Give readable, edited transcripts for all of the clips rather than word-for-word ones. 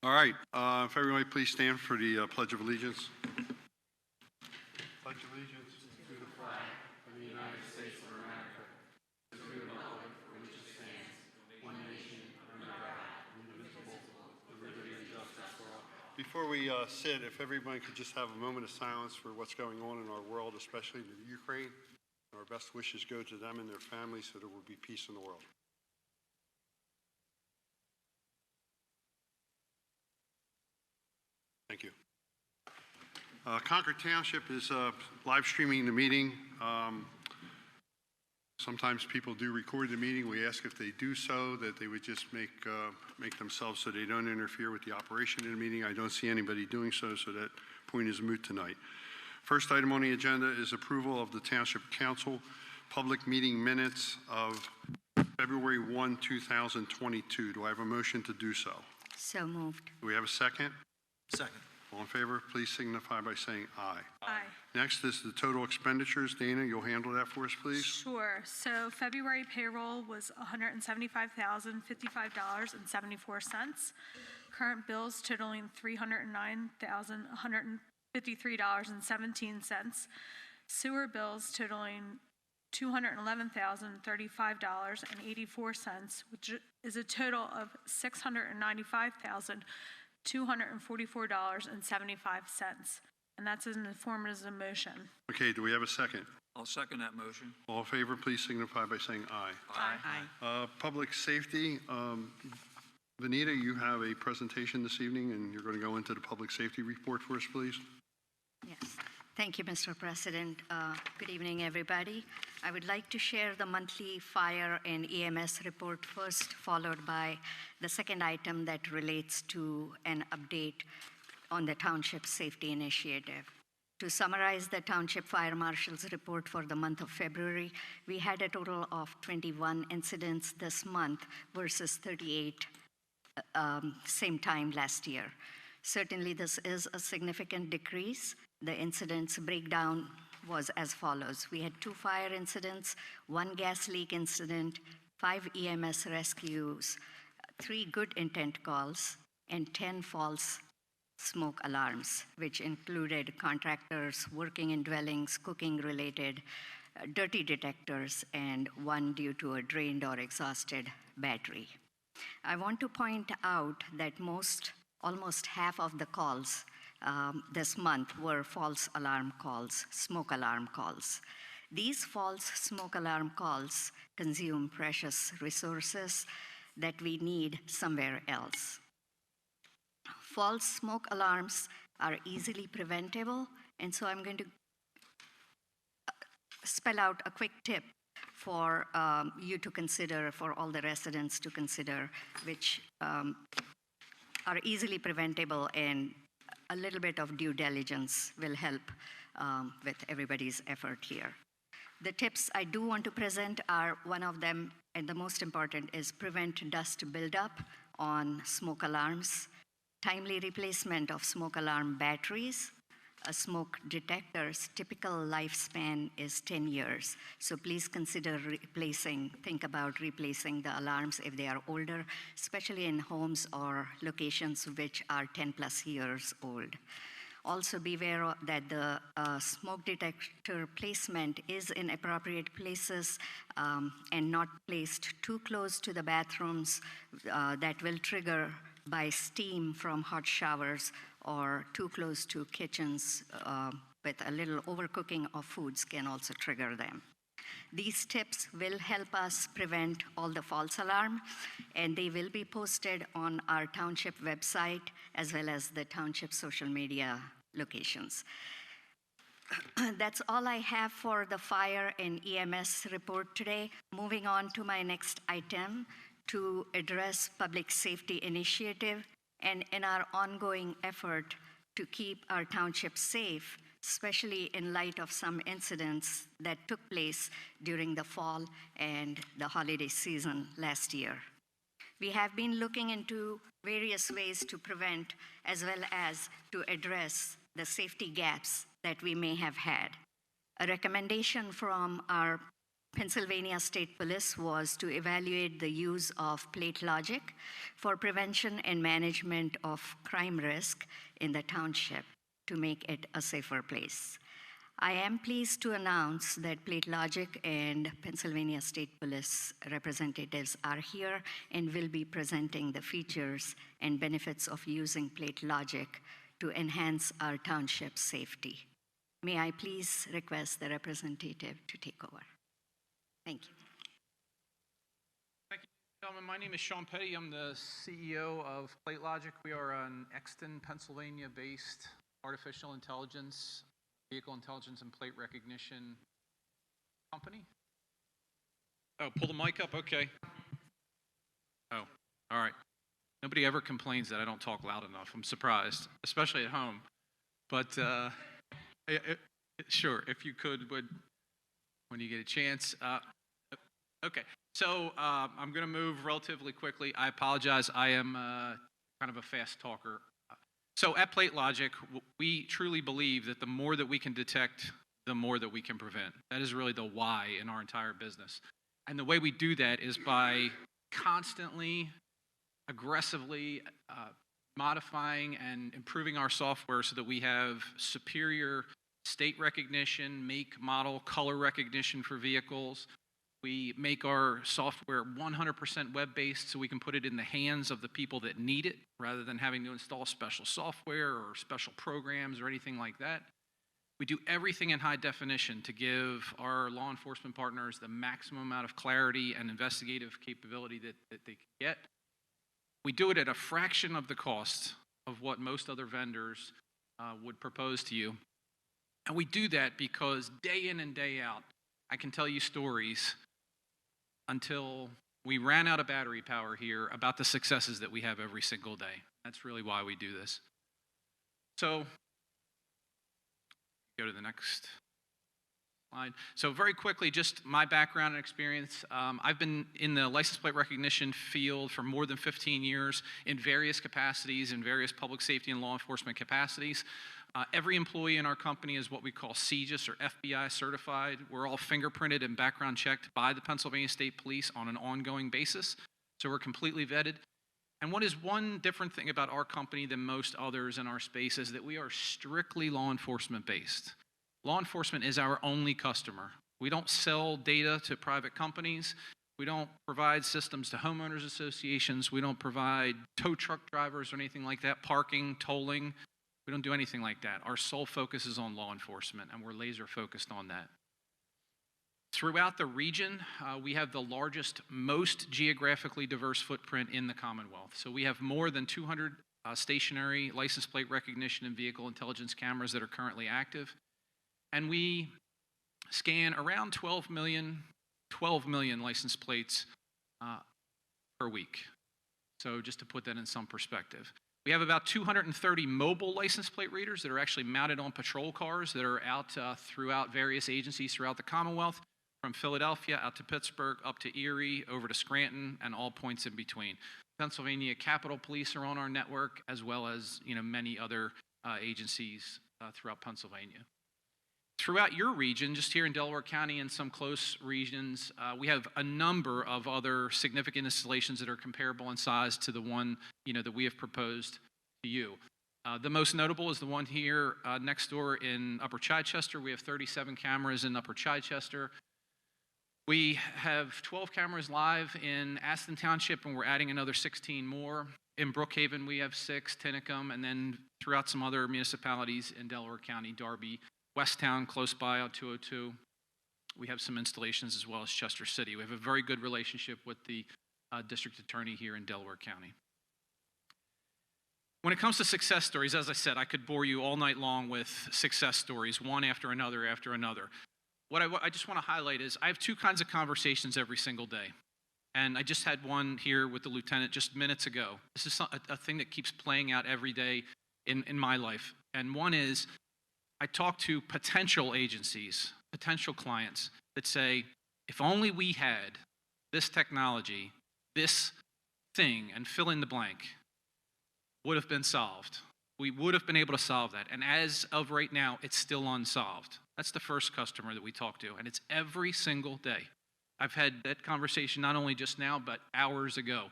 All right, if everybody please stand for the Pledge of Allegiance. Pledge allegiance to the flag of the United States of America, to the republic for which it stands, one nation, under God, indivisible, with liberty and justice for all. Before we sit, if everybody could just have a moment of silence for what's going on in our world, especially in Ukraine. Our best wishes go to them and their families so there will be peace in the world. Thank you. Concord Township is live streaming the meeting. Sometimes people do record the meeting. We ask if they do so that they would just make themselves so they don't interfere with the operation of the meeting. I don't see anybody doing so, so that point is moot tonight. First item on the agenda is approval of the Township Council public meeting minutes of February 1, 2022. Do I have a motion to do so? So moved. Do we have a second? Second. All in favor, please signify by saying aye. Aye. Next is the total expenditures. Dana, you'll handle that for us, please? Sure. So February payroll was $175,055.74. Current bills totaling $309,153.17. Sewer bills totaling $211,035.84, which is a total of $695,244.75. And that's in the form as a motion. Okay, do we have a second? I'll second that motion. All in favor, please signify by saying aye. Aye. Public safety, Vanita, you have a presentation this evening, and you're going to go into the public safety report for us, please. Yes. Thank you, Mr. President. Good evening, everybody. I would like to share the monthly fire and EMS report first, followed by the second item that relates to an update on the Township Safety Initiative. To summarize the Township Fire Marshal's report for the month of February, we had a total of 21 incidents this month versus 38 same time last year. Certainly, this is a significant decrease. The incidents breakdown was as follows. We had 2 fire incidents, 1 gas leak incident, 5 EMS rescues, 3 good intent calls, and 10 false smoke alarms, which included contractors working in dwellings, cooking-related, dirty detectors, and 1 due to a drained or exhausted battery. I want to point out that almost half of the calls this month were false alarm calls, smoke alarm calls. These false smoke alarm calls consume precious resources that we need somewhere else. False smoke alarms are easily preventable, and so I'm going to spell out a quick tip for you to consider, for all the residents to consider, which are easily preventable, and a little bit of due diligence will help with everybody's effort here. The tips I do want to present are, one of them, and the most important, is prevent dust buildup on smoke alarms, timely replacement of smoke alarm batteries. A smoke detector's typical lifespan is 10 years, so please consider think about replacing the alarms if they are older, especially in homes or locations which are 10 plus years old. Also beware that the smoke detector placement is in appropriate places and not placed too close to the bathrooms that will trigger by steam from hot showers, or too close to kitchens with a little overcooking of foods can also trigger them. These tips will help us prevent all the false alarm, and they will be posted on our township website as well as the township social media locations. That's all I have for the fire and EMS report today. Moving on to my next item, to address public safety initiative and in our ongoing effort to keep our township safe, especially in light of some incidents that took place during the fall and the holiday season last year. We have been looking into various ways to prevent as well as to address the safety gaps that we may have had. A recommendation from our Pennsylvania State Police was to evaluate the use of plate logic for prevention and management of crime risk in the township to make it a safer place. I am pleased to announce that Plate Logic and Pennsylvania State Police representatives are here and will be presenting the features and benefits of using Plate Logic to enhance our township safety. May I please request the representative to take over? Thank you. Thank you, gentlemen. My name is Sean Petty. I'm the CEO of Plate Logic. We are an Exton, Pennsylvania-based artificial intelligence, vehicle intelligence, and plate recognition company. Oh, pull the mic up? Okay. Oh, all right. Nobody ever complains that I don't talk loud enough. I'm surprised, especially at home. But sure, if you could, when you get a chance. Okay, so I'm going to move relatively quickly. I apologize. I am kind of a fast talker. So at Plate Logic, we truly believe that the more that we can detect, the more that we can prevent. That is really the why in our entire business. And the way we do that is by constantly, aggressively modifying and improving our software so that we have superior state recognition, make, model, color recognition for vehicles. We make our software 100% web-based so we can put it in the hands of the people that need it rather than having to install special software or special programs or anything like that. We do everything in high definition to give our law enforcement partners the maximum amount of clarity and investigative capability that they can get. We do it at a fraction of the cost of what most other vendors would propose to you. And we do that because day in and day out, I can tell you stories until we ran out of battery power here about the successes that we have every single day. That's really why we do this. So, go to the next slide. So very quickly, just my background and experience. I've been in the license plate recognition field for more than 15 years in various capacities, in various public safety and law enforcement capacities. Every employee in our company is what we call CJIS or FBI certified. We're all fingerprinted and background checked by the Pennsylvania State Police on an ongoing basis. So we're completely vetted. And what is one different thing about our company than most others in our space is that we are strictly law enforcement based. Law enforcement is our only customer. We don't sell data to private companies. We don't provide systems to homeowners associations. We don't provide tow truck drivers or anything like that, parking, tolling. We don't do anything like that. Our sole focus is on law enforcement, and we're laser focused on that. Throughout the region, we have the largest, most geographically diverse footprint in the Commonwealth. So we have more than 200 stationary license plate recognition and vehicle intelligence cameras that are currently active. And we scan around 12 million license plates per week. So just to put that in some perspective. We have about 230 mobile license plate readers that are actually mounted on patrol cars that are out throughout various agencies throughout the Commonwealth, from Philadelphia out to Pittsburgh, up to Erie, over to Scranton, and all points in between. Pennsylvania Capitol Police are on our network, as well as many other agencies throughout Pennsylvania. Throughout your region, just here in Delaware County and some close regions, we have a number of other significant installations that are comparable in size to the one that we have proposed to you. The most notable is the one here next door in Upper Chichester. We have 37 cameras in Upper Chichester. We have 12 cameras live in Aston Township, and we're adding another 16 more. In Brookhaven, we have 6, Tinicum, and then throughout some other municipalities in Delaware County, Darby, Westtown, close by on 202. We have some installations as well as Chester City. We have a very good relationship with the district attorney here in Delaware County. When it comes to success stories, as I said, I could bore you all night long with success stories, one after another after another. What I just want to highlight is I have two kinds of conversations every single day. And I just had one here with the lieutenant just minutes ago. This is a thing that keeps playing out every day in my life. And one is, I talk to potential agencies, potential clients that say, if only we had this technology, this thing, and fill in the blank, would have been solved. We would have been able to solve that. And as of right now, it's still unsolved. That's the first customer that we talk to, and it's every single day. I've had that conversation not only just now, but hours ago.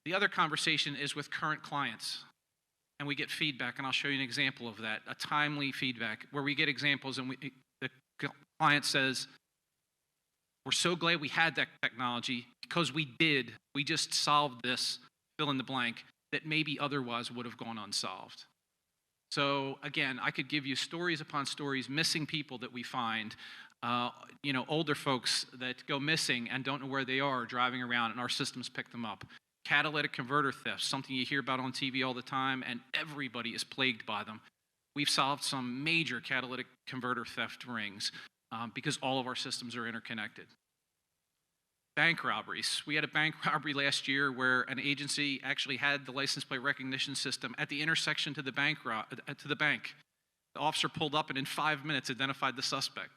The other conversation is with current clients, and we get feedback, and I'll show you an example of that, a timely feedback, where we get examples, and the client says, we're so glad we had that technology because we just solved this, fill in the blank, that maybe otherwise would have gone unsolved. So again, I could give you stories upon stories, missing people that we find, older folks that go missing and don't know where they are driving around, and our systems pick them up. Catalytic converter theft, something you hear about on TV all the time, and everybody is plagued by them. We've solved some major catalytic converter theft rings because all of our systems are interconnected. Bank robberies. We had a bank robbery last year where an agency actually had the license plate recognition system at the intersection to the bank. The officer pulled up and in 5 minutes identified the suspect.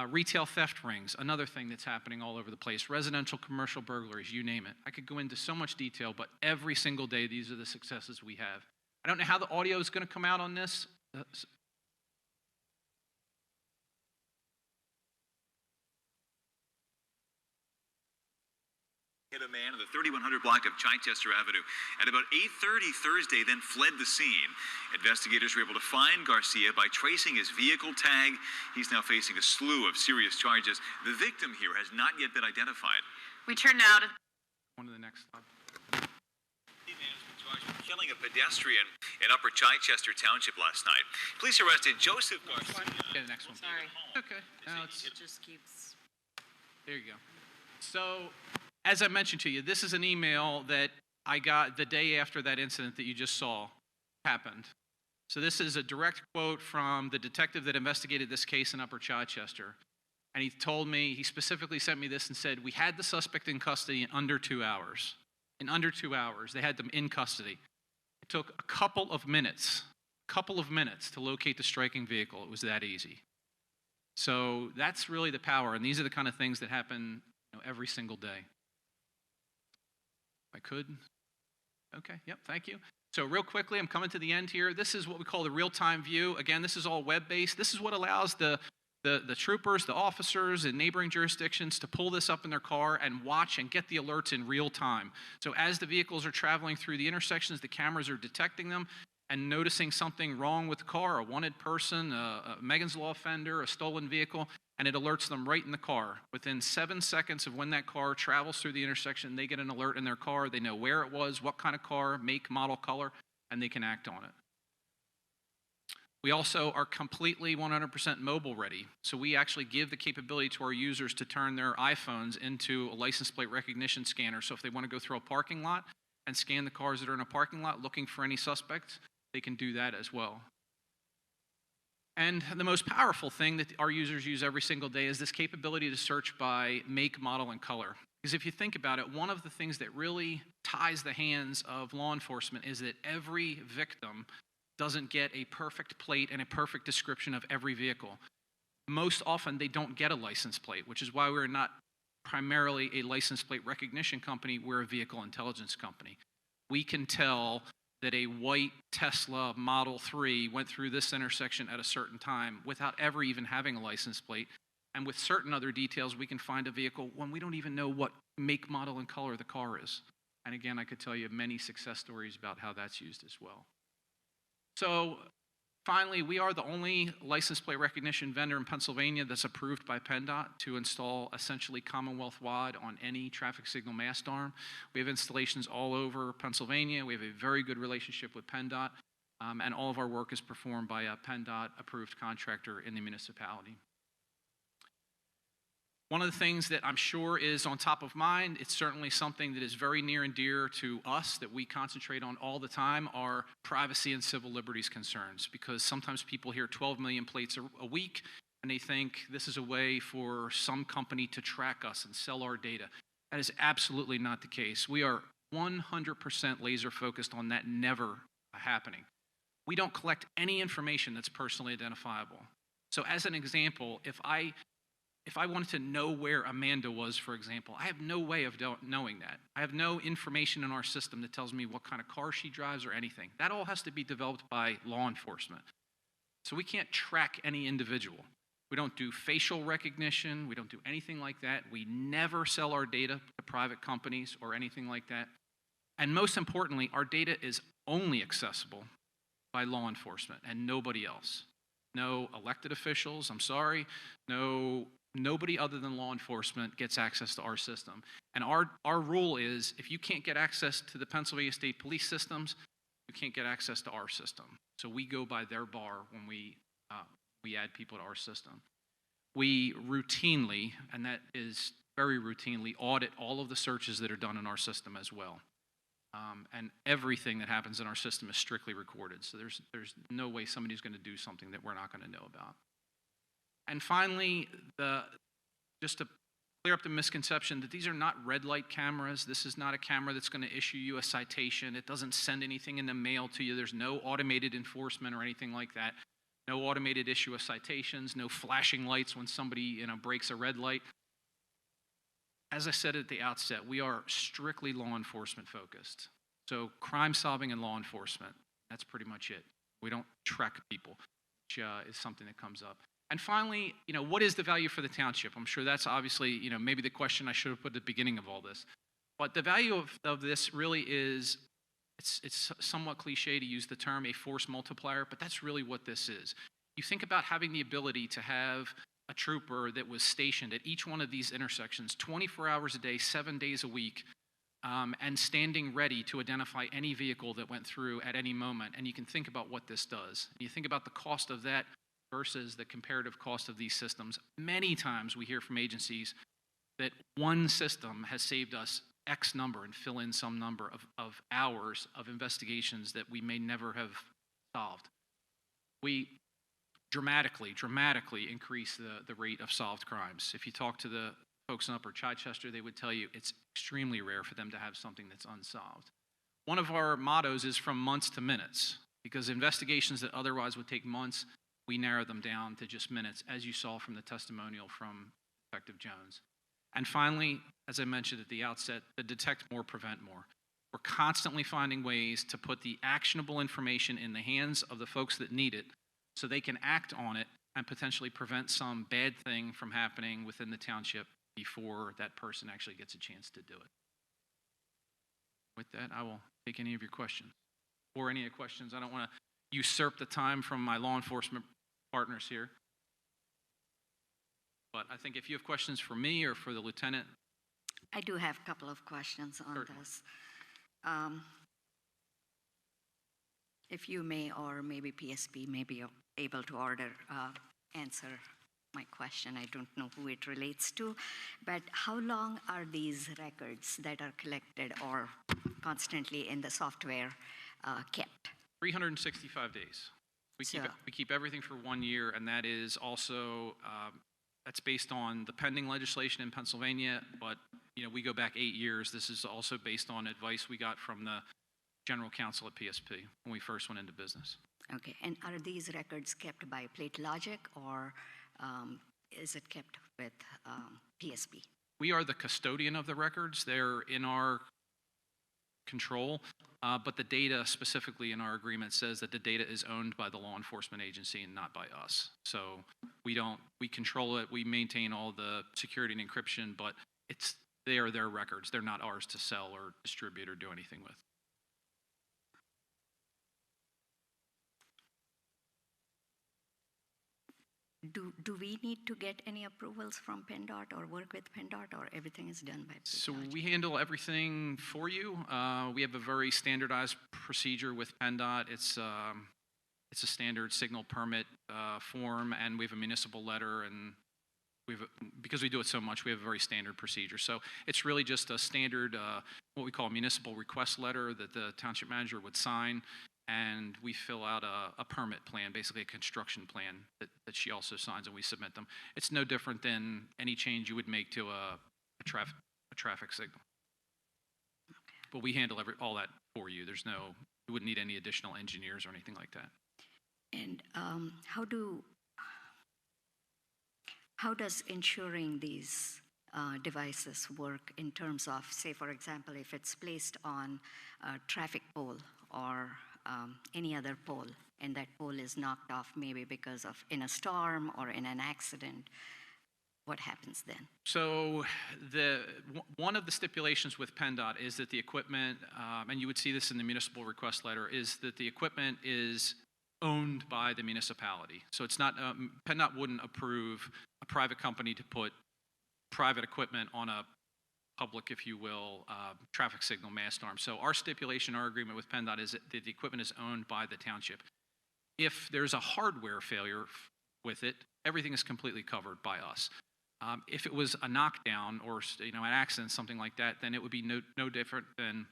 Retail theft rings, another thing that's happening all over the place. Residential, commercial burglaries, you name it. I could go into so much detail, but every single day, these are the successes we have. I don't know how the audio is going to come out on this. Hit a man on the 3100 block of Chichester Avenue at about 8:30 Thursday, then fled the scene. Investigators were able to find Garcia by tracing his vehicle tag. He's now facing a slew of serious charges. The victim here has not yet been identified. We turn now to One to the next slide. The man has been charged with killing a pedestrian in Upper Chichester Township last night. Police arrested Joseph Garcia. Okay, the next one. Sorry. Okay. Now It just keeps. there you go. So, as I mentioned to you, this is an email that I got the day after that incident that you just saw happened. So this is a direct quote from the detective that investigated this case in Upper Chichester. And he told me, he specifically sent me this and said, we had the suspect in custody in under 2 hours. In under 2 hours, they had them in custody. It took a couple of minutes to locate the striking vehicle. It was that easy. So that's really the power, and these are the kind of things that happen every single day. If I could. Okay, yep, thank you. So real quickly, I'm coming to the end here. This is what we call the real-time view. Again, this is all web-based. This is what allows the troopers, the officers in neighboring jurisdictions to pull this up in their car and watch and get the alerts in real time. So as the vehicles are traveling through the intersections, the cameras are detecting them and noticing something wrong with the car, a wanted person, a Megan's Law offender, a stolen vehicle, and it alerts them right in the car. Within 7 seconds of when that car travels through the intersection, they get an alert in their car. They know where it was, what kind of car, make, model, color, and they can act on it. We also are completely 100% mobile ready. So we actually give the capability to our users to turn their iPhones into a license plate recognition scanner. So if they want to go through a parking lot and scan the cars that are in a parking lot looking for any suspects, they can do that as well. And the most powerful thing that our users use every single day is this capability to search by make, model, and color. Because if you think about it, one of the things that really ties the hands of law enforcement is that every victim doesn't get a perfect plate and a perfect description of every vehicle. Most often, they don't get a license plate, which is why we're not primarily a license plate recognition company. We're a vehicle intelligence company. We can tell that a white Tesla Model 3 went through this intersection at a certain time without ever even having a license plate. And with certain other details, we can find a vehicle when we don't even know what make, model, and color the car is. And again, I could tell you many success stories about how that's used as well. So finally, we are the only license plate recognition vendor in Pennsylvania that's approved by PennDOT to install essentially Commonwealth-wide on any traffic signal mast arm. We have installations all over Pennsylvania. We have a very good relationship with PennDOT, and all of our work is performed by a PennDOT-approved contractor in the municipality. One of the things that I'm sure is on top of mind, it's certainly something that is very near and dear to us that we concentrate on all the time, are privacy and civil liberties concerns. Because sometimes people hear 12 million plates a week and they think this is a way for some company to track us and sell our data. That is absolutely not the case. We are 100% laser focused on that never happening. We don't collect any information that's personally identifiable. So as an example, if I wanted to know where Amanda was, for example, I have no way of knowing that. I have no information in our system that tells me what kind of car she drives or anything. That all has to be developed by law enforcement. So we can't track any individual. We don't do facial recognition. We don't do anything like that. We never sell our data to private companies or anything like that. And most importantly, our data is only accessible by law enforcement and nobody else. No elected officials, I'm sorry. Nobody other than law enforcement gets access to our system. And our rule is, if you can't get access to the Pennsylvania State Police systems, you can't get access to our system. So we go by their bar when we add people to our system. We routinely, and that is very routinely, audit all of the searches that are done in our system as well. And everything that happens in our system is strictly recorded. So there's no way somebody's going to do something that we're not going to know about. And finally, just to clear up the misconception that these are not red light cameras. This is not a camera that's going to issue you a citation. It doesn't send anything in the mail to you. There's no automated enforcement or anything like that. No automated issue of citations, no flashing lights when somebody breaks a red light. As I said at the outset, we are strictly law enforcement focused. So crime solving and law enforcement, that's pretty much it. We don't track people, which is something that comes up. And finally, what is the value for the township? I'm sure that's obviously, maybe the question I should have put at the beginning of all this. But the value of this really is, it's somewhat cliche to use the term a force multiplier, but that's really what this is. You think about having the ability to have a trooper that was stationed at each one of these intersections 24 hours a day, 7 days a week, and standing ready to identify any vehicle that went through at any moment. And you can think about what this does. You think about the cost of that versus the comparative cost of these systems. Many times we hear from agencies that one system has saved us X number, and fill in some number of hours of investigations that we may never have solved. We dramatically increase the rate of solved crimes. If you talk to the folks in Upper Chichester, they would tell you it's extremely rare for them to have something that's unsolved. One of our mottos is from months to minutes, because investigations that otherwise would take months, we narrow them down to just minutes, as you saw from the testimonial from Detective Jones. And finally, as I mentioned at the outset, the detect more, prevent more. We're constantly finding ways to put the actionable information in the hands of the folks that need it so they can act on it and potentially prevent some bad thing from happening within the township before that person actually gets a chance to do it. With that, I will take any of your questions. Or any questions. I don't want to usurp the time from my law enforcement partners here. But I think if you have questions for me or for the lieutenant. I do have a couple of questions on Certainly. this. If you may, or maybe PSP may be able to answer my question. I don't know who it relates to, but how long are these records that are collected or constantly in the software kept? 365 days. We keep everything for 1 year, and that is also that's based on the pending legislation in Pennsylvania. But we go back 8 years. This is also based on advice we got from the general counsel at PSP when we first went into business. Okay, and are these records kept by Plate Logic, or is it kept with PSP? We are the custodian of the records. They're in our control, but the data specifically in our agreement says that the data is owned by the law enforcement agency and not by us. So we control it, we maintain all the security and encryption, but they are their records. They're not ours to sell or distribute or do anything with. Do we need to get any approvals from PennDOT or work with PennDOT, or everything is done by Plate So Logic? we handle everything for you. We have a very standardized procedure with PennDOT. It's a standard signal permit form, and we have a municipal letter, and because we do it so much, we have a very standard procedure. So it's really just a standard, what we call a municipal request letter that the township manager would sign, and we fill out a permit plan, basically a construction plan that she also signs, and we submit them. It's no different than any change you would make to a traffic signal. Okay. But we handle all that for you. You wouldn't need any additional engineers or anything like that. And how does insuring these devices work in terms of, say, for example, if it's placed on a traffic pole or any other pole, and that pole is knocked off maybe because of in a storm or in an accident, what happens then? So one of the stipulations with PennDOT is that the equipment, and you would see this in the municipal request letter, is that the equipment is owned by the municipality. So it's not, PennDOT wouldn't approve a private company to put private equipment on a public, if you will, traffic signal mast arm. So our stipulation, our agreement with PennDOT is that the equipment is owned by the township. If there's a hardware failure with it, everything is completely covered by us. If it was a knockdown or an accident, something like that, then it would be no different than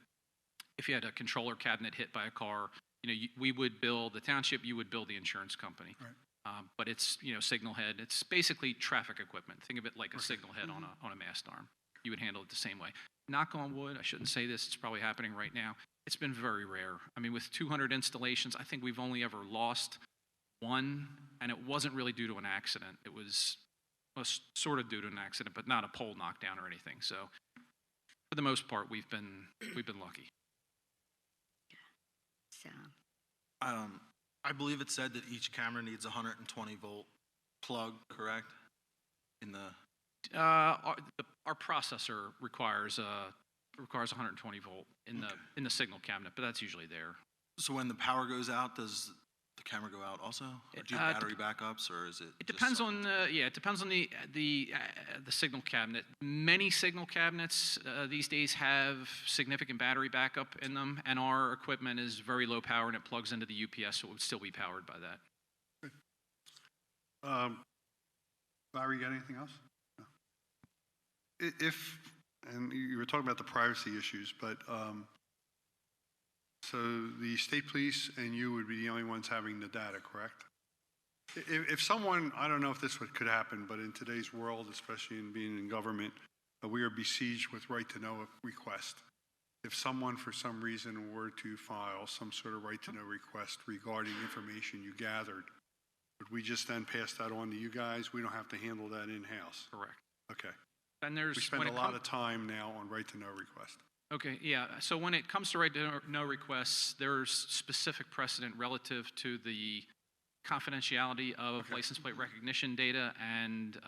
if you had a controller cabinet hit by a car. We would bill the township, you would bill the insurance company. Right. But it's signal head. It's basically traffic equipment. Think of it like a signal head on a mast arm. You would handle it the same way. Knock on wood, I shouldn't say this, it's probably happening right now. It's been very rare. I mean, with 200 installations, I think we've only ever lost one, and it wasn't really due to an accident. It was sort of due to an accident, but not a pole knockdown or anything. So for the most part, we've been lucky. So, I believe it said that each camera needs a 120 volt plug, correct? In the Our processor requires 120 volt in the signal cabinet, but that's usually there. so when the power goes out, does the camera go out also? Or do you have battery backups, or is it? It just depends on something- it depends on the signal cabinet. Many signal cabinets these days have significant battery backup in them, and our equipment is very low power and it plugs into the UPS, so it would still be powered by that. Larry, you got anything else? No. And you were talking about the privacy issues, but so the state police and you would be the only ones having the data, correct? If someone, I don't know if this could happen, but in today's world, especially in being in government, we are besieged with right-to-know request. If someone, for some reason, were to file some sort of right-to-know request regarding information you gathered, would we just then pass that on to you guys? We don't have to handle that in-house? Correct. Okay. And there's We spend a lot of time now on right-to-know request. Okay, yeah. So when it comes to right-to-know requests, there's specific precedent relative to the confidentiality of license plate recognition data, and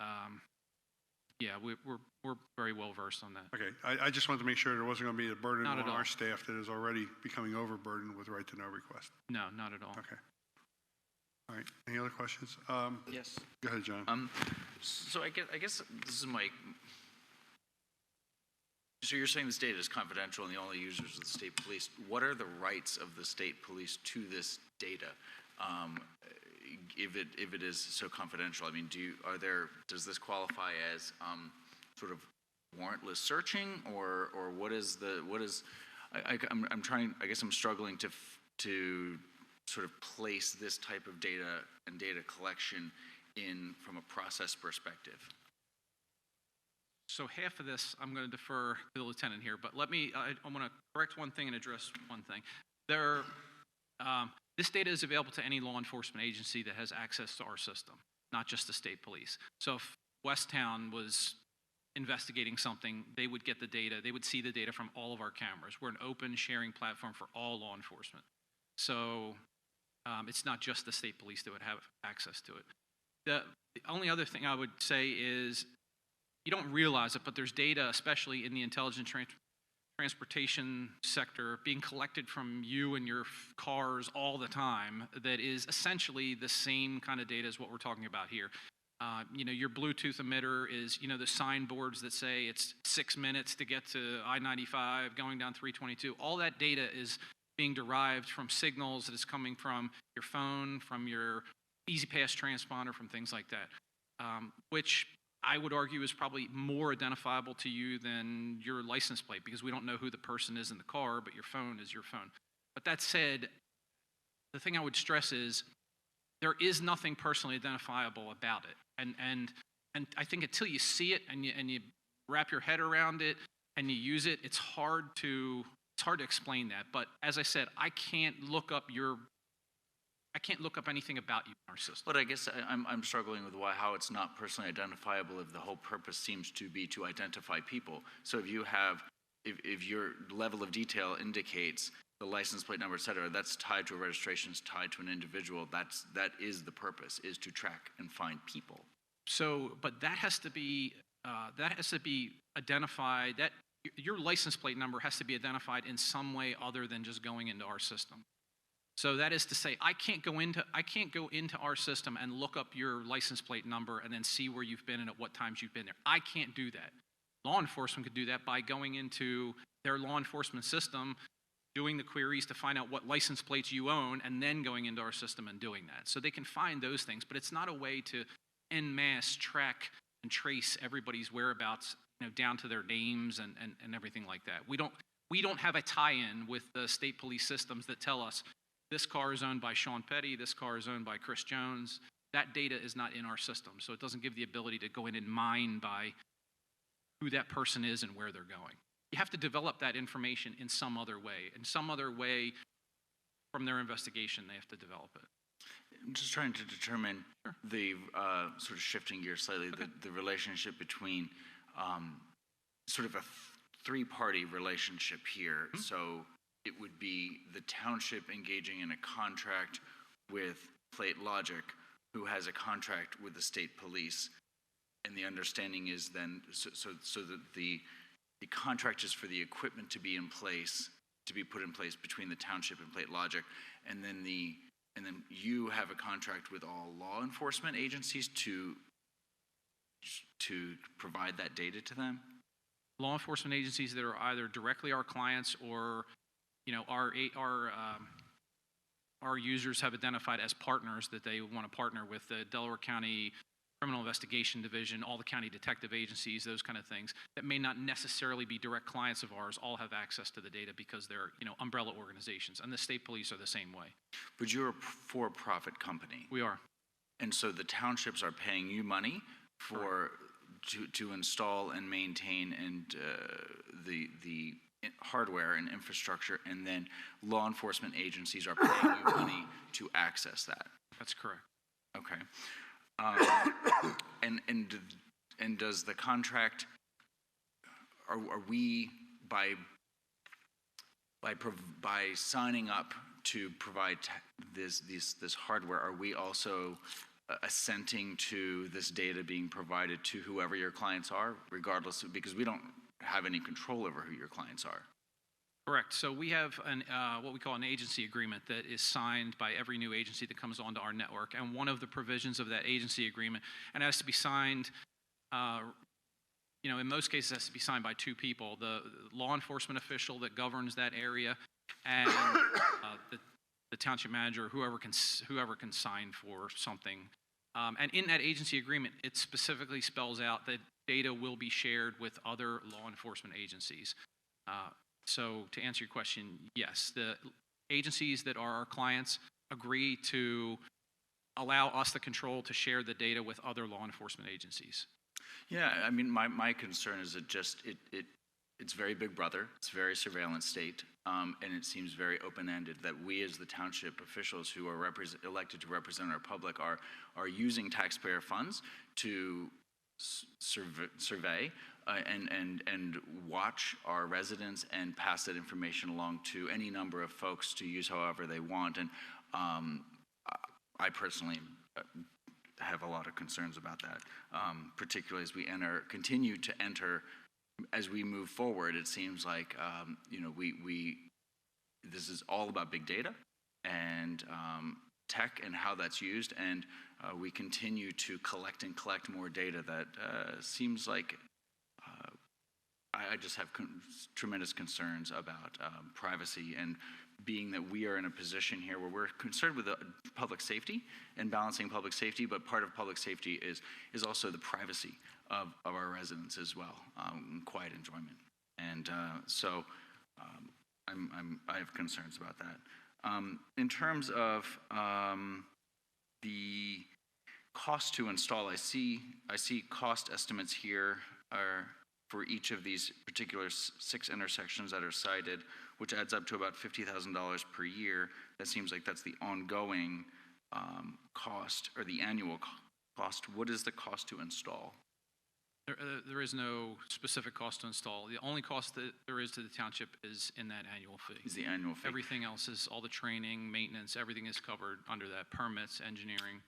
we're very well versed on that. Okay, I just wanted to make sure there wasn't going to be a burden Not on at all. our staff that is already becoming overburdened with right-to-know request. No, not at all. Okay. All right, any other questions? Yes. Go ahead, John. So I guess this is my. So you're saying this data is confidential and the only users of the state police. What are the rights of the state police to this data? If it is so confidential, I mean, does this qualify as sort of warrantless searching, or what is? I'm struggling to sort of place this type of data and data collection in from a process perspective. So half of this, I'm going to defer to the lieutenant here, but I'm going to correct one thing and address one thing. This data is available to any law enforcement agency that has access to our system, not just the state police. So if Westtown was investigating something, they would get the data, they would see the data from all of our cameras. We're an open sharing platform for all law enforcement. So it's not just the state police that would have access to it. The only other thing I would say is, you don't realize it, but there's data, especially in the intelligent transportation sector, being collected from you and your cars all the time that is essentially the same kind of data as what we're talking about here. Your Bluetooth emitter is, the signboards that say it's 6 minutes to get to I-95 going down 322. All that data is being derived from signals that is coming from your phone, from your EasyPass transponder, from things like that, which I would argue is probably more identifiable to you than your license plate, because we don't know who the person is in the car, but your phone is your phone. But that said, the thing I would stress is there is nothing personally identifiable about it. And I think until you see it and you wrap your head around it and you use it, it's hard to explain that. But as I said, I can't look up anything about you in our system. But I guess I'm struggling with how it's not personally identifiable if the whole purpose seems to be to identify people. So if your level of detail indicates, the license plate number, et cetera, that's tied to a registration, it's tied to an individual. That is the purpose, is to track and find people. So, but that has to be identified, that your license plate number has to be identified in some way other than just going into our system. So that is to say, I can't go into our system and look up your license plate number and then see where you've been and at what times you've been there. I can't do that. Law enforcement could do that by going into their law enforcement system, doing the queries to find out what license plates you own, and then going into our system and doing that. So they can find those things, but it's not a way to en masse track and trace everybody's whereabouts, down to their names and everything like that. We don't have a tie-in with the state police systems that tell us this car is owned by Sean Petty, this car is owned by Chris Jones. That data is not in our system, so it doesn't give the ability to go in and mine by who that person is and where they're going. You have to develop that information in some other way from their investigation, they have to develop it. I'm just trying to determine the, sort of shifting gears slightly, the relationship between sort of a three-party relationship here. So it would be the township engaging in a contract with Plate Logic, who has a contract with the state police. And the understanding is then, so that the contract is for the equipment to be in place, to be put in place between the township and Plate Logic, and then you have a contract with all law enforcement agencies to provide that data to them? Law enforcement agencies that are either directly our clients or, our users have identified as partners that they want to partner with the Delaware County Criminal Investigation Division, all the county detective agencies, those kind of things that may not necessarily be direct clients of ours, all have access to the data because they're, umbrella organizations, and the state police are the same way. But you're a for-profit company. We are. And so the townships are paying you money to install and maintain and the hardware and infrastructure, and then law enforcement agencies are paying you money to access that. That's correct. Okay. And does the contract, are we by signing up to provide this hardware, are we also assenting to this data being provided to whoever your clients are, regardless of, because we don't have any control over who your clients are? Correct. So we have what we call an agency agreement that is signed by every new agency that comes onto our network. And one of the provisions of that agency agreement, and it has to be signed, in most cases it has to be signed by two people, the law enforcement official that governs that area and the township manager, whoever can sign for something. And in that agency agreement, it specifically spells out that data will be shared with other law enforcement agencies. So to answer your question, yes, the agencies that are our clients agree to allow us the control to share the data with other law enforcement agencies. Yeah, I mean, my concern is it's very big brother, it's very surveillance state, and it seems very open-ended that we as the township officials who are elected to represent our public are using taxpayer funds to survey and watch our residents and pass that information along to any number of folks to use however they want. And I personally have a lot of concerns about that, particularly as we continue to enter, as we move forward. It seems like this is all about big data and tech and how that's used, and we continue to collect more data that seems like I just have tremendous concerns about privacy, and being that we are in a position here where we're concerned with public safety and balancing public safety, but part of public safety is also the privacy of our residents as well, quiet enjoyment. And so I have concerns about that. In terms of the cost to install, I see cost estimates here are for each of these particular 6 intersections that are cited, which adds up to about $50,000 per year. That seems like that's the ongoing cost, or the annual cost. What is the cost to install? There is no specific cost to install. The only cost that there is to the township is in that annual fee. Is the annual fee? Everything else is, all the training, maintenance, everything is covered under that, permits, engineering.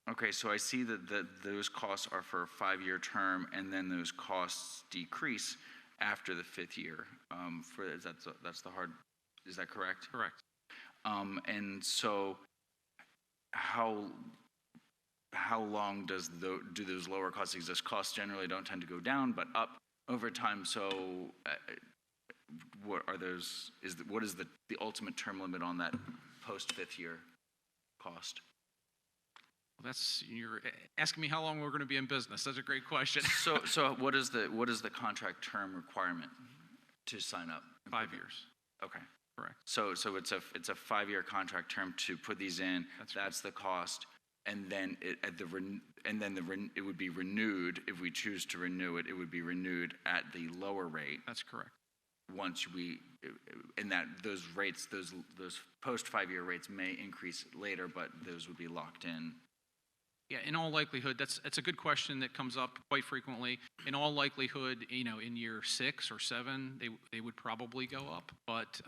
Okay, so I see that those costs are for a 5-year term, and then those costs decrease after the 5th year. That's the hard, is that correct? Correct. And so how long do those lower costs exist? Costs generally don't tend to go down, but up over time. So what are those, what is the ultimate term limit on that post 5th year cost? You're asking me how long we're going to be in business. That's a great question. So what is the contract term requirement to sign up? 5 years. Okay. Correct. So it's a 5-year contract term to put these in. That's the cost, and then it would be renewed if we choose to renew it. It would be renewed at the lower rate. That's correct. Once those rates, those post 5-year rates may increase later, but those would be locked in. Yeah, in all likelihood, it's a good question that comes up quite frequently. In all likelihood, in year 6 or 7, they would probably go up, but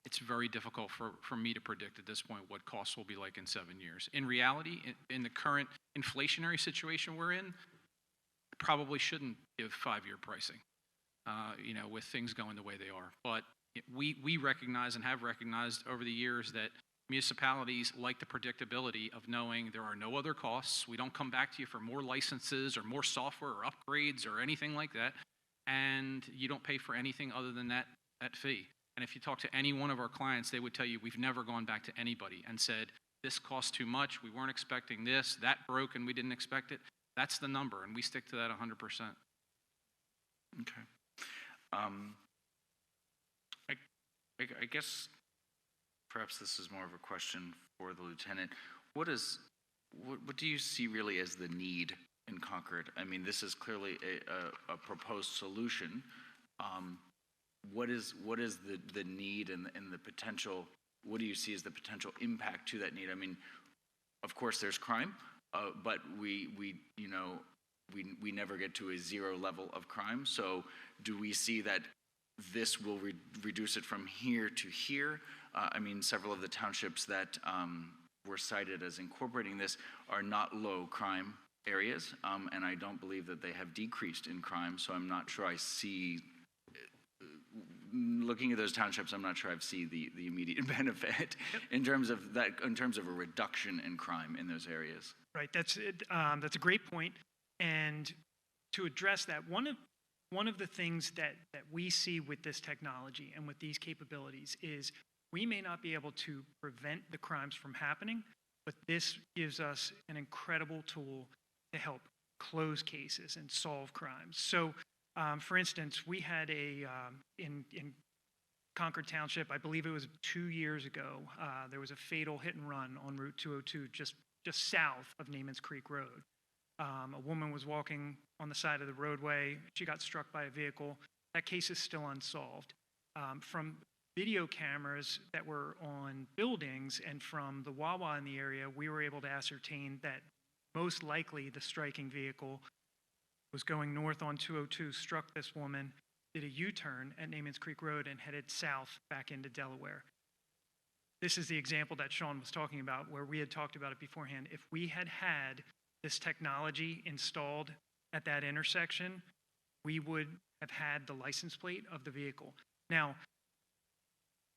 it's very difficult for me to predict at this point what costs will be like in 7 years. In reality, in the current inflationary situation we're in, probably shouldn't give 5-year pricing, with things going the way they are. But we recognize and have recognized over the years that municipalities like the predictability of knowing there are no other costs. We don't come back to you for more licenses or more software or upgrades or anything like that. And you don't pay for anything other than that fee. And if you talk to any one of our clients, they would tell you we've never gone back to anybody and said, this costs too much, we weren't expecting this, that broke and we didn't expect it. That's the number, and we stick to that 100%. Okay. I guess perhaps this is more of a question for the lieutenant. What do you see really as the need in Concord? I mean, this is clearly a proposed solution. What is the need and the potential? What do you see as the potential impact to that need? I mean, of course, there's crime, but we never get to a 0 level of crime. So, do we see that this will reduce it from here to here? I mean, several of the townships that were cited as incorporating this are not low crime areas, and I don't believe that they have decreased in crime. So I'm not sure I see. Looking at those townships, I'm not sure I see the immediate benefit in terms of that, in terms of a reduction in crime in those areas. Right. That's a great point. And to address that, one of the things that we see with this technology and with these capabilities is we may not be able to prevent the crimes from happening, but this gives us an incredible tool to help close cases and solve crimes. So, for instance, we had in Concord Township, I believe it was 2 years ago, there was a fatal hit and run on Route 202 just south of Naaman's Creek Road. A woman was walking on the side of the roadway. She got struck by a vehicle. That case is still unsolved. From video cameras that were on buildings and from the Wawa in the area, we were able to ascertain that most likely the striking vehicle was going north on 202, struck this woman, did a U-turn at Naaman's Creek Road and headed south back into Delaware. This is the example that Sean was talking about, where we had talked about it beforehand. If we had had this technology installed at that intersection, we would have had the license plate of the vehicle. Now,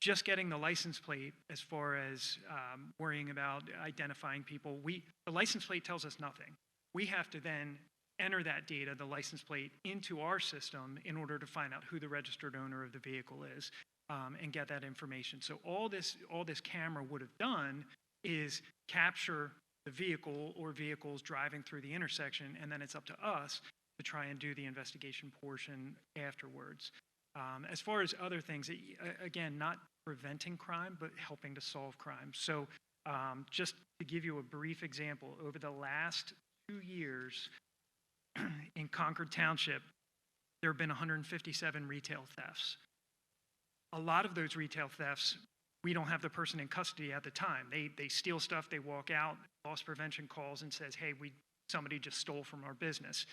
just getting the license plate, as far as worrying about identifying people, the license plate tells us nothing. We have to then enter that data, the license plate, into our system in order to find out who the registered owner of the vehicle is and get that information. So all this camera would have done is capture the vehicle or vehicles driving through the intersection, and then it's up to us to try and do the investigation portion afterwards. As far as other things, again, not preventing crime, but helping to solve crime. So just to give you a brief example, over the last 2 years in Concord Township, there have been 157 retail thefts. A lot of those retail thefts, we don't have the person in custody at the time. They steal stuff, they walk out, loss prevention calls and says, hey, somebody just stole from our business.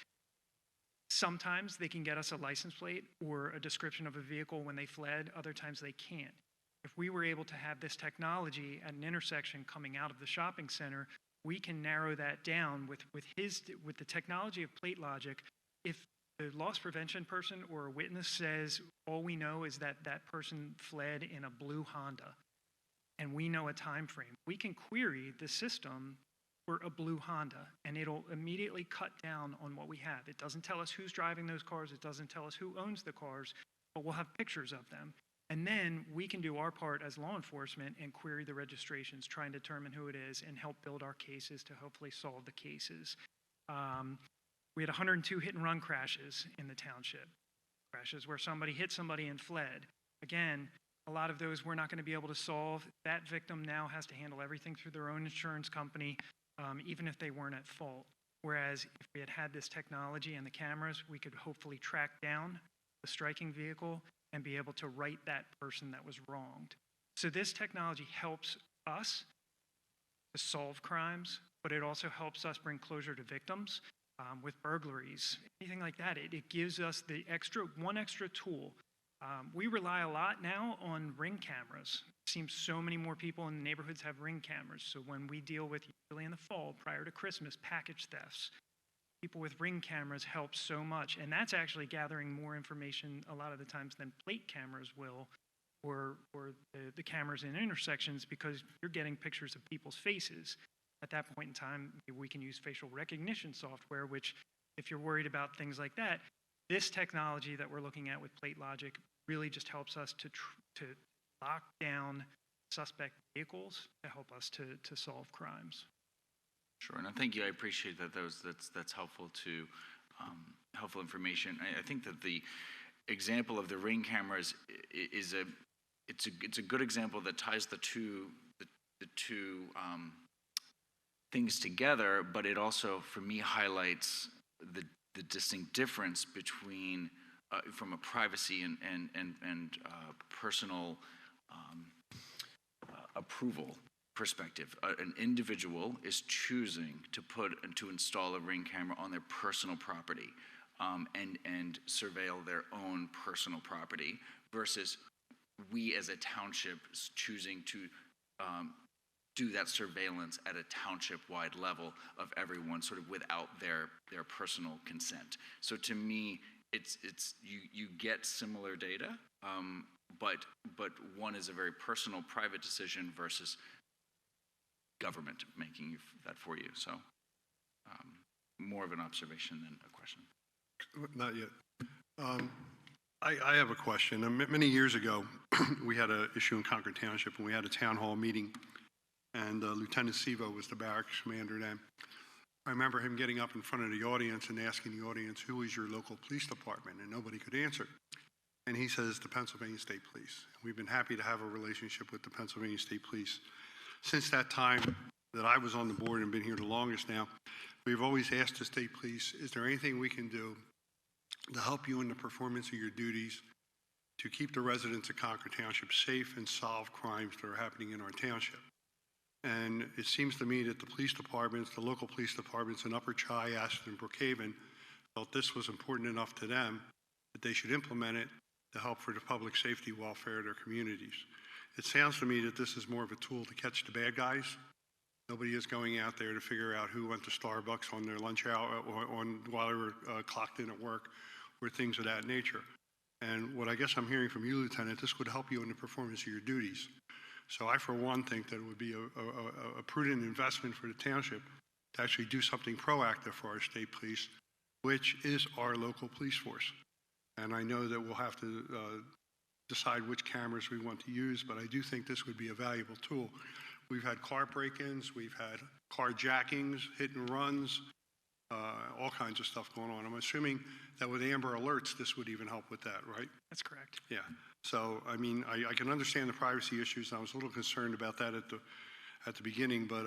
Sometimes they can get us a license plate or a description of a vehicle when they fled. Other times they can't. If we were able to have this technology at an intersection coming out of the shopping center, we can narrow that down with the technology of plate logic. If the loss prevention person or a witness says, all we know is that that person fled in a blue Honda, and we know a time frame, we can query the system for a blue Honda, and it'll immediately cut down on what we have. It doesn't tell us who's driving those cars. It doesn't tell us who owns the cars, but we'll have pictures of them. And then we can do our part as law enforcement and query the registrations, try and determine who it is, and help build our cases to hopefully solve the cases. We had 102 hit and run crashes in the township. Crashes where somebody hit somebody and fled. Again, a lot of those we're not going to be able to solve. That victim now has to handle everything through their own insurance company, even if they weren't at fault. Whereas if we had had this technology and the cameras, we could hopefully track down the striking vehicle and be able to right that person that was wronged. So this technology helps us to solve crimes, but it also helps us bring closure to victims with burglaries, anything like that. It gives us the one extra tool. We rely a lot now on Ring cameras. It seems so many more people in the neighborhoods have Ring cameras. So when we deal with, usually in the fall, prior to Christmas, package thefts, people with Ring cameras help so much. And that's actually gathering more information a lot of the times than plate cameras will, or the cameras in intersections, because you're getting pictures of people's faces. At that point in time, we can use facial recognition software, which, if you're worried about things like that, this technology that we're looking at with plate logic really just helps us to lock down suspect vehicles to help us to solve crimes. Sure, and thank you. I appreciate that. That's helpful to helpful information. I think that the example of the Ring cameras is a good example that ties the two things together, but it also, for me, highlights the distinct difference between from a privacy and personal approval perspective. An individual is choosing to install a Ring camera on their personal property and surveil their own personal property, versus we as a township choosing to do that surveillance at a township-wide level of everyone, sort of without their personal consent. So to me, it's you get similar data, but one is a very personal, private decision versus government making that for you. So more of an observation than a question. Not yet. I have a question. Many years ago, we had an issue in Concord Township, and we had a town hall meeting, and Lieutenant Sevo was the barracks commander then. I remember him getting up in front of the audience and asking the audience, who is your local police department? And nobody could answer. And he says, the Pennsylvania State Police. We've been happy to have a relationship with the Pennsylvania State Police. Since that time that I was on the board and been here the longest now, we've always asked the state police, is there anything we can do to help you in the performance of your duties, to keep the residents of Concord Township safe and solve crimes that are happening in our township? And it seems to me that the police departments, the local police departments in Upper Chi, Ashton, and Brookhaven, felt this was important enough to them that they should implement it to help for the public safety welfare of their communities. It sounds to me that this is more of a tool to catch the bad guys. Nobody is going out there to figure out who went to Starbucks on their lunch hour or while they were clocked in at work, or things of that nature. And what I guess I'm hearing from you, Lieutenant, this would help you in the performance of your duties. So I, for one, think that it would be a prudent investment for the township to actually do something proactive for our state police, which is our local police force. And I know that we'll have to decide which cameras we want to use, but I do think this would be a valuable tool. We've had car break-ins, we've had carjackings, hit and runs, all kinds of stuff going on. I'm assuming that with Amber Alerts, this would even help with that, right? That's correct. Yeah. So, I mean, I can understand the privacy issues. I was a little concerned about that at the beginning, but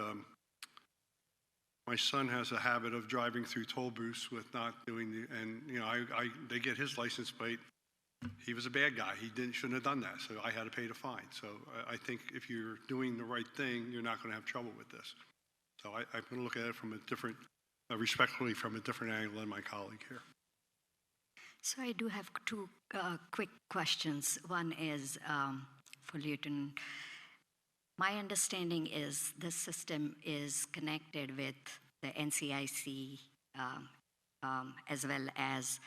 my son has a habit of driving through toll booths with not doing and you know, they get his license plate. He was a bad guy. He shouldn't have done that, so I had to pay the fine. So I think if you're doing the right thing, you're not going to have trouble with this. So I'm going to look at it from a different, respectfully from a different angle than my colleague here. So I do have two quick questions. One is for Lieutenant. My understanding is this system is connected with the NCIC as well as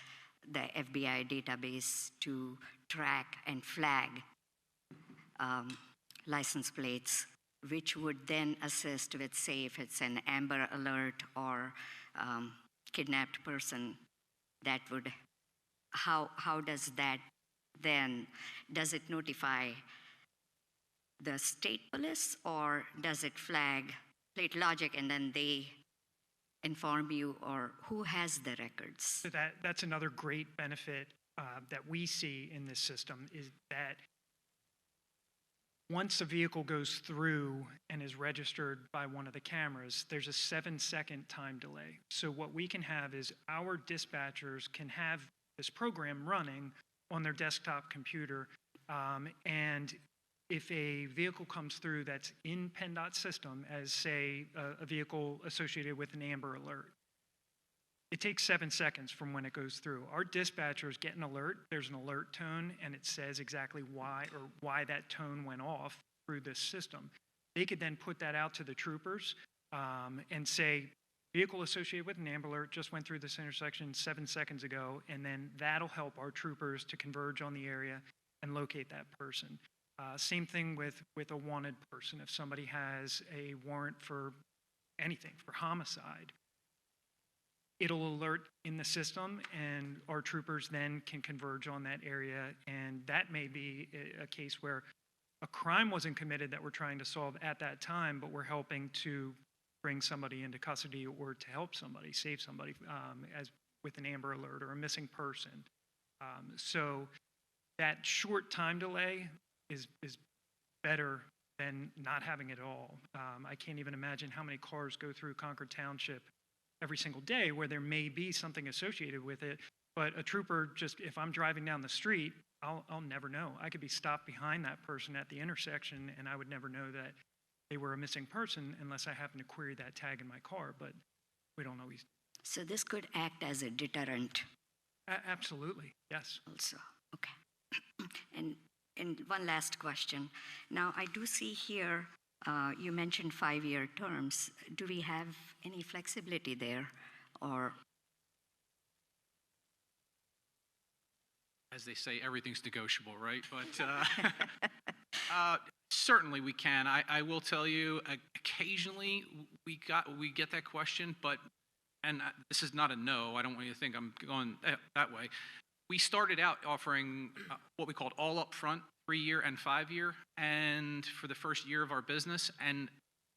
the FBI database to track and flag license plates, which would then assist with, say, if it's an Amber Alert or kidnapped person, that would, how does that then, does it notify the state police or does it flag plate logic and then they inform you, or who has the records? So that's another great benefit that we see in this system is that once a vehicle goes through and is registered by one of the cameras, there's a 7-second time delay. So what we can have is our dispatchers can have this program running on their desktop computer, and if a vehicle comes through that's in PennDOT system, as say a vehicle associated with an Amber Alert, it takes 7 seconds from when it goes through. Our dispatchers get an alert, there's an alert tone, and it says exactly why that tone went off through this system. They could then put that out to the troopers and say, vehicle associated with an Amber Alert just went through this intersection 7 seconds ago, and then that'll help our troopers to converge on the area and locate that person. Same thing with a wanted person. If somebody has a warrant for anything, for homicide, it'll alert in the system and our troopers then can converge on that area. And that may be a case where a crime wasn't committed that we're trying to solve at that time, but we're helping to bring somebody into custody or to help somebody, save somebody as with an Amber Alert or a missing person. So that short time delay is better than not having it all. I can't even imagine how many cars go through Concord Township every single day where there may be something associated with it, but a trooper, just if I'm driving down the street, I'll never know. I could be stopped behind that person at the intersection and I would never know that they were a missing person unless I happen to query that tag in my car, but we don't always. So this could act as a deterrent. Absolutely, yes. Also, okay. And one last question. Now, I do see here you mentioned 5-year terms. Do we have any flexibility there, or? As they say, everything's negotiable, right? But certainly we can. I will tell you, occasionally we get that question, but, and this is not a no, I don't want you to think I'm going that way. We started out offering what we called all up front, 3-year and 5-year, and for the first year of our business, and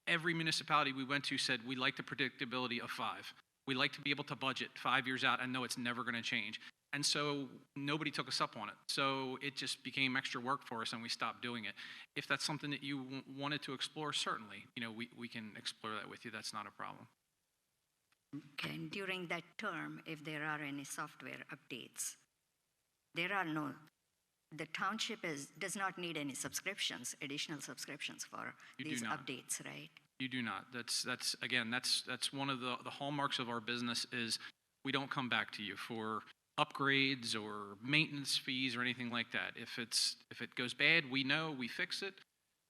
every municipality we went to said, we like the predictability of 5. We like to be able to budget 5 years out and know it's never going to change. And so nobody took us up on it. So it just became extra work for us and we stopped doing it. If that's something that you wanted to explore, certainly, we can explore that with you. That's not a problem. Okay, and during that term, if there are any software updates, there are no, the township does not need any subscriptions, additional subscriptions for these updates, right? You do not. That's one of the hallmarks of our business is we don't come back to you for upgrades or maintenance fees or anything like that. If it goes bad, we know, we fix it,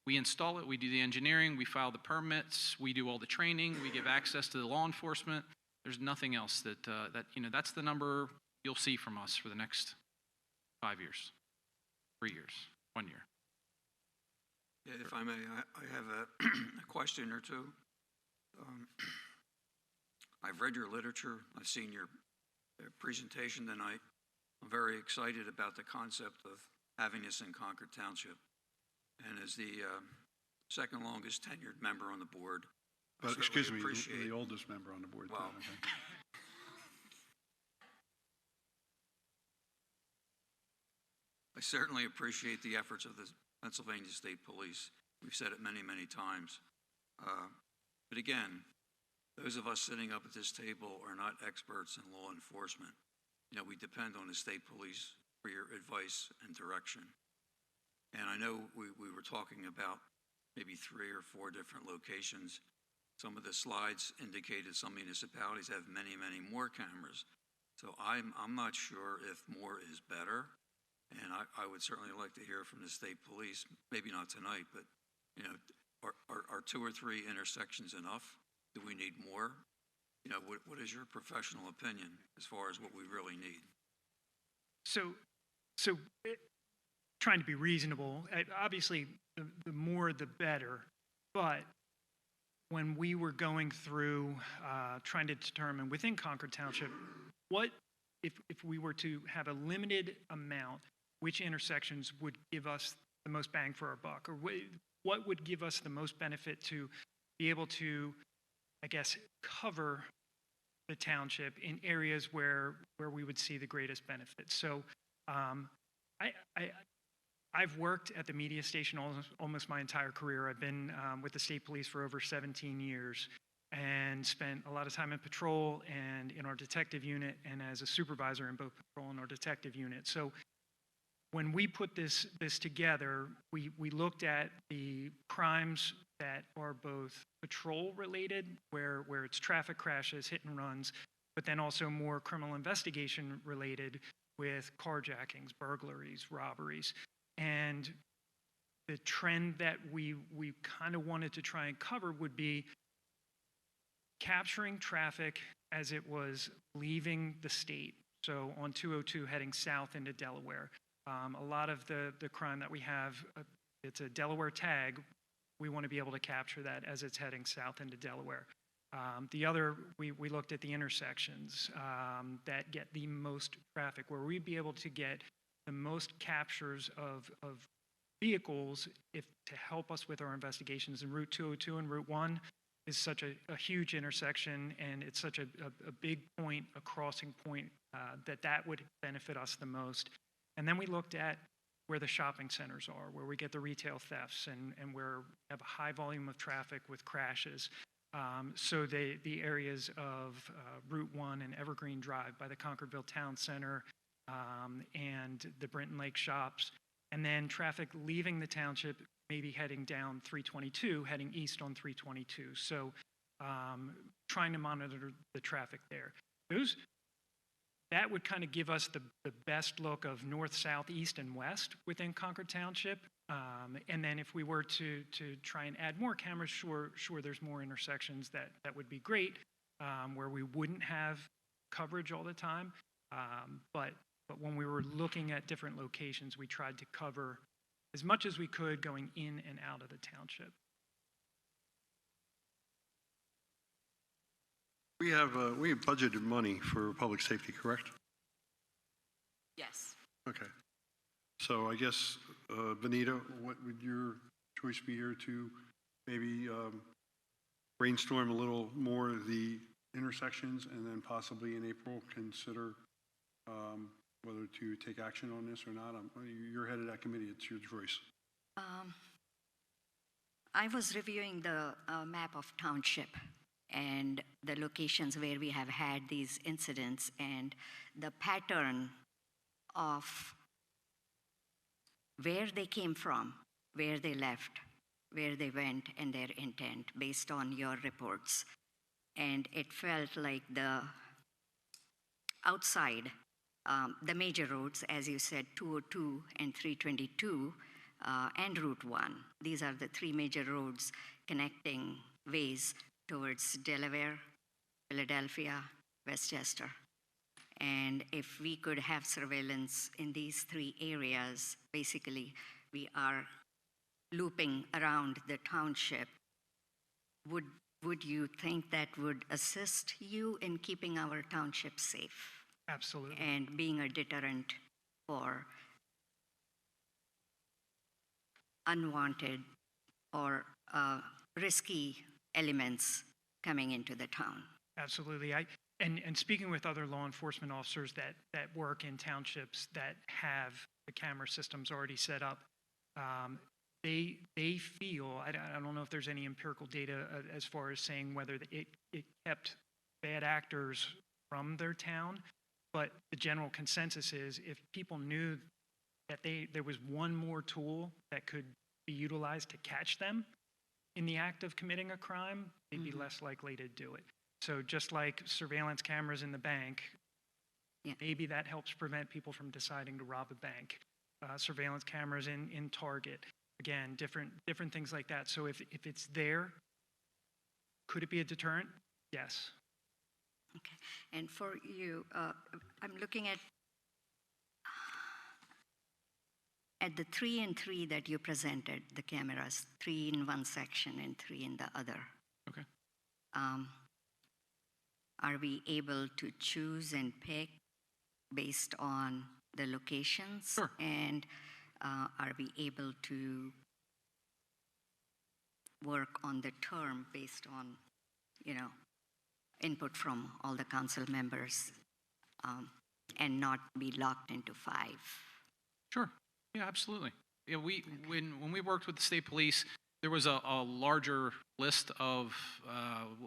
we install it, we do the engineering, we file the permits, we do all the training, we give access to the law enforcement. There's nothing else that's the number you'll see from us for the next 5 years, 3 years, 1 year. Yeah, if I may, I have a question or two. I've read your literature. I've seen your presentation tonight. I'm very excited about the concept of having this in Concord Township. And as the second longest tenured member on the board, but excuse me, the oldest member on the board. Wow. I certainly appreciate the efforts of the Pennsylvania State Police. We've said it many, many times. But again, those of us sitting up at this table are not experts in law enforcement. We depend on the state police for your advice and direction. And I know we were talking about maybe 3 or 4 different locations. Some of the slides indicated some municipalities have many, many more cameras. So I'm not sure if more is better. And I would certainly like to hear from the state police, maybe not tonight, but, you know, are 2 or 3 intersections enough? Do we need more? You know, what is your professional opinion as far as what we really need? So, trying to be reasonable, obviously, the more the better. But when we were going through trying to determine within Concord Township, what if we were to have a limited amount, which intersections would give us the most bang for our buck, or what would give us the most benefit to be able to, I guess, cover the township in areas where we would see the greatest benefit. So I've worked at the media station almost my entire career. I've been with the state police for over 17 years and spent a lot of time in patrol and in our detective unit and as a supervisor in both patrol and our detective unit. So when we put this together, we looked at the crimes that are both patrol related, where it's traffic crashes, hit and runs, but then also more criminal investigation related with carjackings, burglaries, robberies. And the trend that we kind of wanted to try and cover would be capturing traffic as it was leaving the state. So on 202 heading south into Delaware. A lot of the crime that we have, it's a Delaware tag. We want to be able to capture that as it's heading south into Delaware. The other, we looked at the intersections that get the most traffic, where we'd be able to get the most captures of vehicles to help us with our investigations. And Route 202 and Route 1 is such a huge intersection, and it's such a big point, a crossing point, that would benefit us the most. And then we looked at where the shopping centers are, where we get the retail thefts, and where we have a high volume of traffic with crashes. So the areas of Route 1 and Evergreen Drive by the Concordville Town Center and the Brinton Lake shops, and then traffic leaving the township, maybe heading down 322, heading east on 322. So trying to monitor the traffic there. That would kind of give us the best look of north, south, east, and west within Concord Township. And then if we were to try and add more cameras, sure, there's more intersections that would be great, where we wouldn't have coverage all the time. But when we were looking at different locations, we tried to cover as much as we could going in and out of the township. We have budgeted money for public safety, correct? Yes. Okay. So I guess, Benita, what would your choice be here to maybe brainstorm a little more of the intersections, and then possibly in April consider whether to take action on this or not? You're head of that committee. It's your choice. I was reviewing the map of township and the locations where we have had these incidents, and the pattern of where they came from, where they left, where they went, and their intent based on your reports. And it felt like the outside, the major roads, as you said, 202 and 322, and Route 1. These are the 3 major roads connecting ways towards Delaware, Philadelphia, Westchester. And if we could have surveillance in these 3 areas, basically we are looping around the township. Would you think that would assist you in keeping our township safe? Absolutely. And being a deterrent for unwanted or risky elements coming into the town? Absolutely. And speaking with other law enforcement officers that work in townships that have the camera systems already set up, they feel, I don't know if there's any empirical data as far as saying whether it kept bad actors from their town, but the general consensus is if people knew that there was one more tool that could be utilized to catch them in the act of committing a crime, they'd be less likely to do it. So just like surveillance cameras in the bank, Yeah. Maybe that helps prevent people from deciding to rob a bank. Surveillance cameras in Target, again, different things like that. So if it's there, could it be a deterrent? Yes. Okay. And for you, I'm looking at the 3 and 3 that you presented, the cameras, 3 in one section and 3 in the other. Okay. Are we able to choose and pick based on the locations? Sure. And are we able to work on the term based on, input from all the council members, and not be locked into 5? Sure. Yeah, absolutely. Yeah, when we worked with the state police, there was a larger list of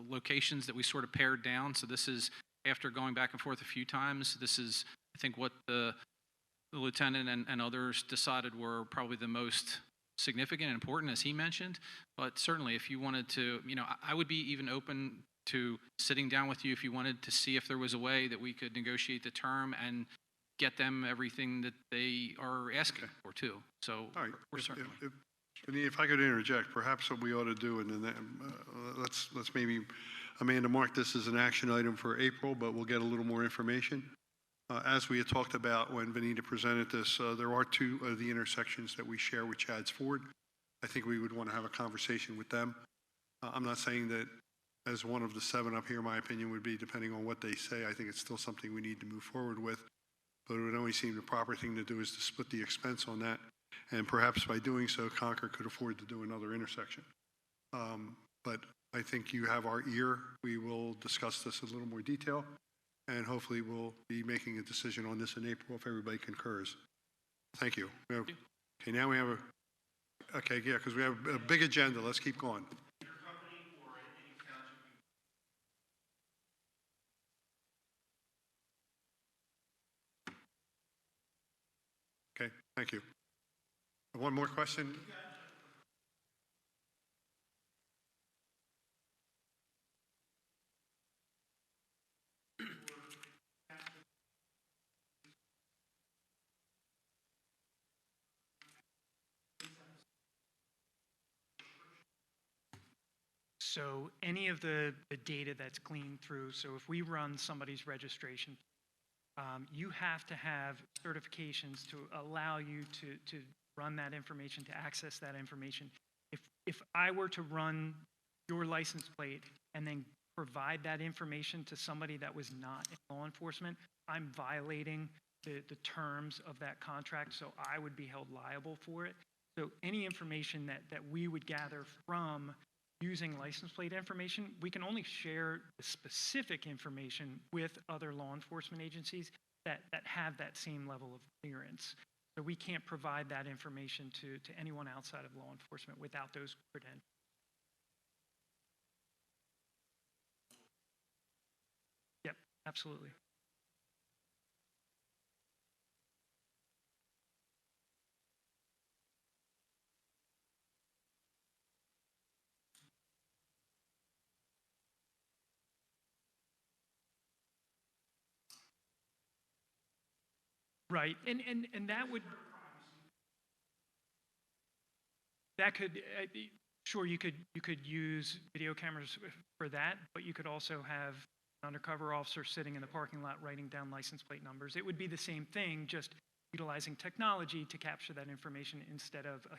locations that we sort of pared down. So this is, after going back and forth a few times, this is, I think, what the lieutenant and others decided were probably the most significant and important, as he mentioned. But certainly, if you wanted to, I would be even open to sitting down with you if you wanted to see if there was a way that we could negotiate the term and get them everything that they are asking for too. So All right. we're certainly. If I could interject, perhaps what we ought to do, and then let's maybe, Amanda, mark this as an action item for April, but we'll get a little more information. As we had talked about when Vanita presented this, there are 2 of the intersections that we share with Chadds Ford. I think we would want to have a conversation with them. I'm not saying that as one of the 7 up here, my opinion would be, depending on what they say, I think it's still something we need to move forward with. But it would only seem the proper thing to do is to split the expense on that. And perhaps by doing so, Concord could afford to do another intersection. But I think you have our ear. We will discuss this in a little more detail. And hopefully we'll be making a decision on this in April if everybody concurs. Thank you. Okay, now we have because we have a big agenda. Let's keep going. Okay, thank you. One more question. So any of the data that's gleaned through, so if we run somebody's registration, you have to have certifications to allow you to run that information, to access that information. If I were to run your license plate and then provide that information to somebody that was not in law enforcement, I'm violating the terms of that contract, so I would be held liable for it. So any information that we would gather from using license plate information, we can only share the specific information with other law enforcement agencies that have that same level of clearance. So we can't provide that information to anyone outside of law enforcement without those credentials. Yep, absolutely. Right, and that could, sure, you could use video cameras for that, but you could also have an undercover officer sitting in the parking lot writing down license plate numbers. It would be the same thing, just utilizing technology to capture that information instead of a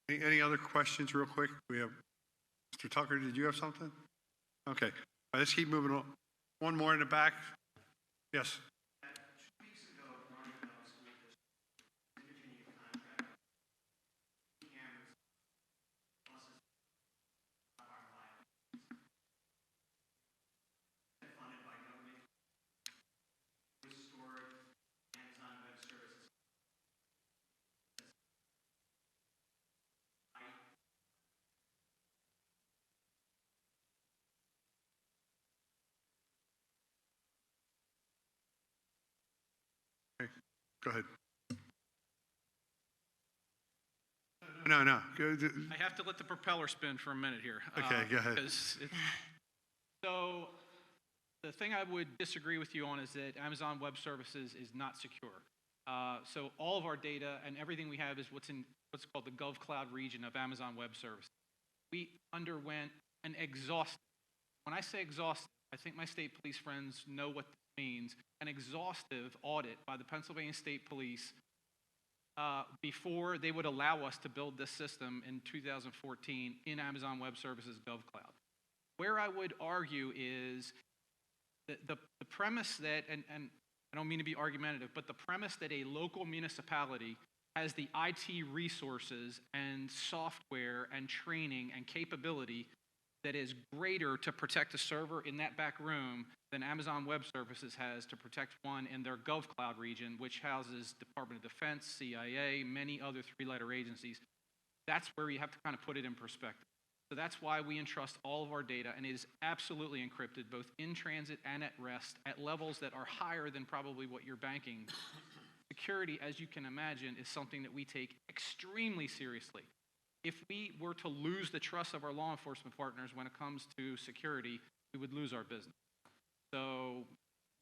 Any other questions real quick? We have, Mr. Tucker, did you have something? Okay, all right, let's keep moving on. One more in the back. Yes. Go ahead. No. I have to let the propeller spin for a minute here. Okay, go ahead. So the thing I would disagree with you on is that Amazon Web Services is not secure. So all of our data and everything we have is what's called the GovCloud region of Amazon Web Services. We underwent an exhaustive, when I say exhaustive, I think my state police friends know what this means, an exhaustive audit by the Pennsylvania State Police before they would allow us to build this system in 2014 in Amazon Web Services GovCloud. Where I would argue is the premise that, and I don't mean to be argumentative, but the premise that a local municipality has the IT resources and software and training and capability that is greater to protect a server in that back room than Amazon Web Services has to protect one in their GovCloud region, which houses Department of Defense, CIA, many other three-letter agencies. That's where you have to kind of put it in perspective. So that's why we entrust all of our data, and it is absolutely encrypted, both in transit and at rest, at levels that are higher than probably what you're banking. Security, as you can imagine, is something that we take extremely seriously. If we were to lose the trust of our law enforcement partners when it comes to security, we would lose our business. So,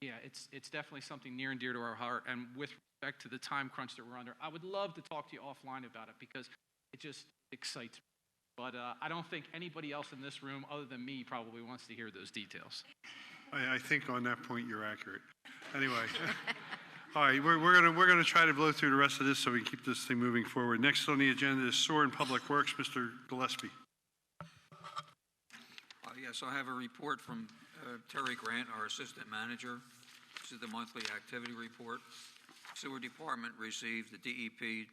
yeah, it's definitely something near and dear to our heart. And with respect to the time crunch that we're under, I would love to talk to you offline about it because it just excites me. But I don't think anybody else in this room other than me probably wants to hear those details. I think on that point you're accurate. Anyway, all right, we're gonna try to blow through the rest of this so we can keep this thing moving forward. Next on the agenda is Sewer and Public Works, Mr. Gillespie. Yes, I have a report from Terry Grant, our assistant manager. This is the monthly activity report. Sewer Department received the DEP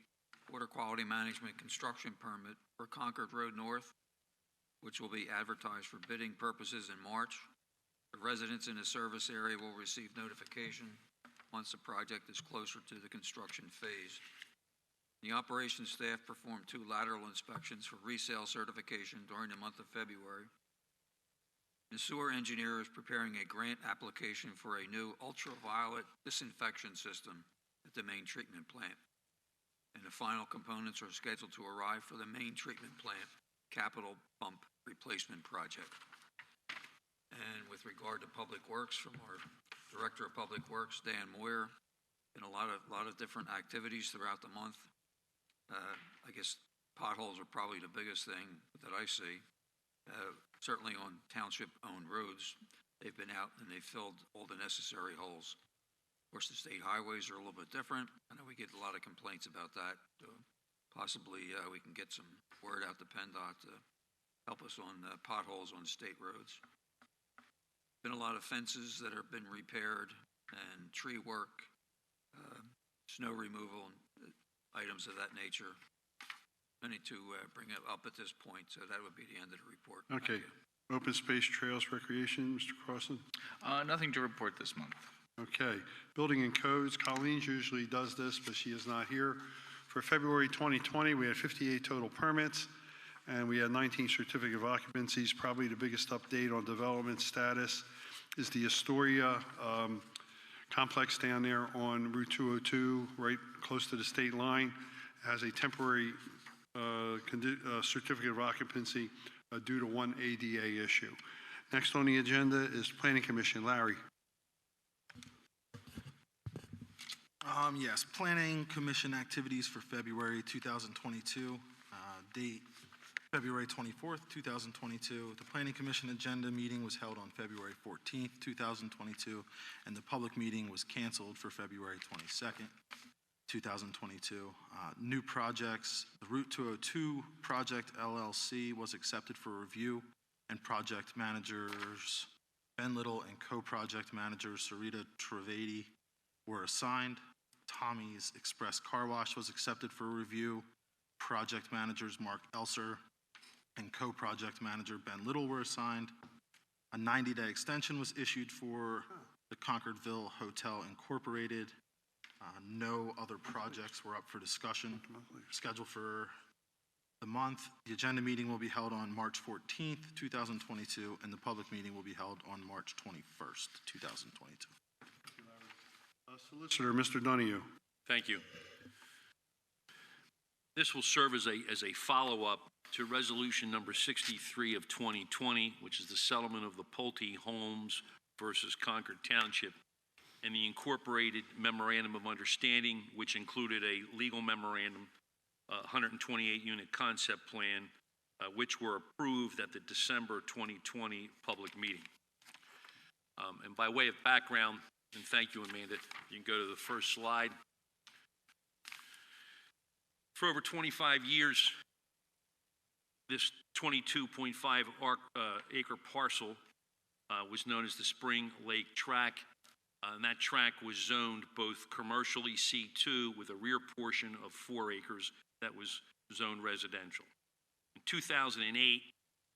Water Quality Management Construction Permit for Concord Road North, which will be advertised for bidding purposes in March. The residents in the service area will receive notification once the project is closer to the construction phase. The operations staff performed 2 lateral inspections for resale certification during the month of February. The sewer engineer is preparing a grant application for a new ultraviolet disinfection system at the main treatment plant. And the final components are scheduled to arrive for the main treatment plant capital pump replacement project. And with regard to Public Works, from our Director of Public Works, Dan Moyer, and a lot of different activities throughout the month. I guess potholes are probably the biggest thing that I see. Certainly on township-owned roads, they've been out and they've filled all the necessary holes. Of course, the state highways are a little bit different. I know we get a lot of complaints about that. Possibly we can get some word out to PennDOT to help us on potholes on state roads. Been a lot of fences that have been repaired and tree work, snow removal, and items of that nature. I need to bring it up at this point, so that would be the end of the report. Okay. Open Space, Trails, Recreation, Mr. Crossan? Nothing to report this month. Okay. Building and Codes, Colleen usually does this, but she is not here. For February 2020, we had 58 total permits, and we had 19 certificate of occupancies. Probably the biggest update on development status is the Astoria complex down there on Route 202, right close to the state line. It has a temporary certificate of occupancy due to one ADA issue. Next on the agenda is Planning Commission. Larry. Yes, Planning Commission activities for February 2022, date February 24th, 2022. The Planning Commission agenda meeting was held on February 14th, 2022, and the public meeting was canceled for February 22nd, 2022. New projects, the Route 202 Project LLC was accepted for review, and project managers Ben Little and co-project manager Sarita Trivedi were assigned. Tommy's Express Car Wash was accepted for review. Project managers Mark Elser and co-project manager Ben Little were assigned. A 90-day extension was issued for the Concordville Hotel Incorporated. No other projects were up for discussion. Scheduled for the month. The agenda meeting will be held on March 14th, 2022, and the public meeting will be held on March 21st, 2022. Solicitor, Mr. Donahue. Thank you. This will serve as a follow-up to Resolution Number 63 of 2020, which is the settlement of the Pulte Homes versus Concord Township, and the incorporated memorandum of understanding, which included a legal memorandum, 128-unit concept plan, which were approved at the December 2020 public meeting. And by way of background, and thank you, Amanda, you can go to the first slide. For over 25 years, this 22.5 acre parcel was known as the Spring Lake Tract, and that tract was zoned both commercially C2 with a rear portion of 4 acres that was zoned residential. In 2008,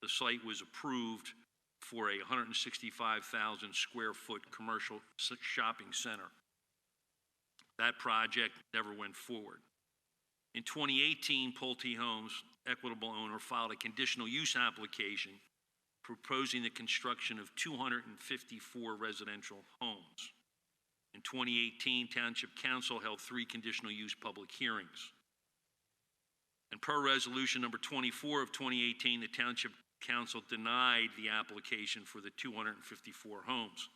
the site was approved for a 165,000 square foot commercial shopping center. That project never went forward. In 2018, Pulte Homes, equitable owner, filed a conditional use application proposing the construction of 254 residential homes. In 2018, Township Council held 3 conditional use public hearings. And per Resolution Number 24 of 2018, the Township Council denied the application for the 254 homes.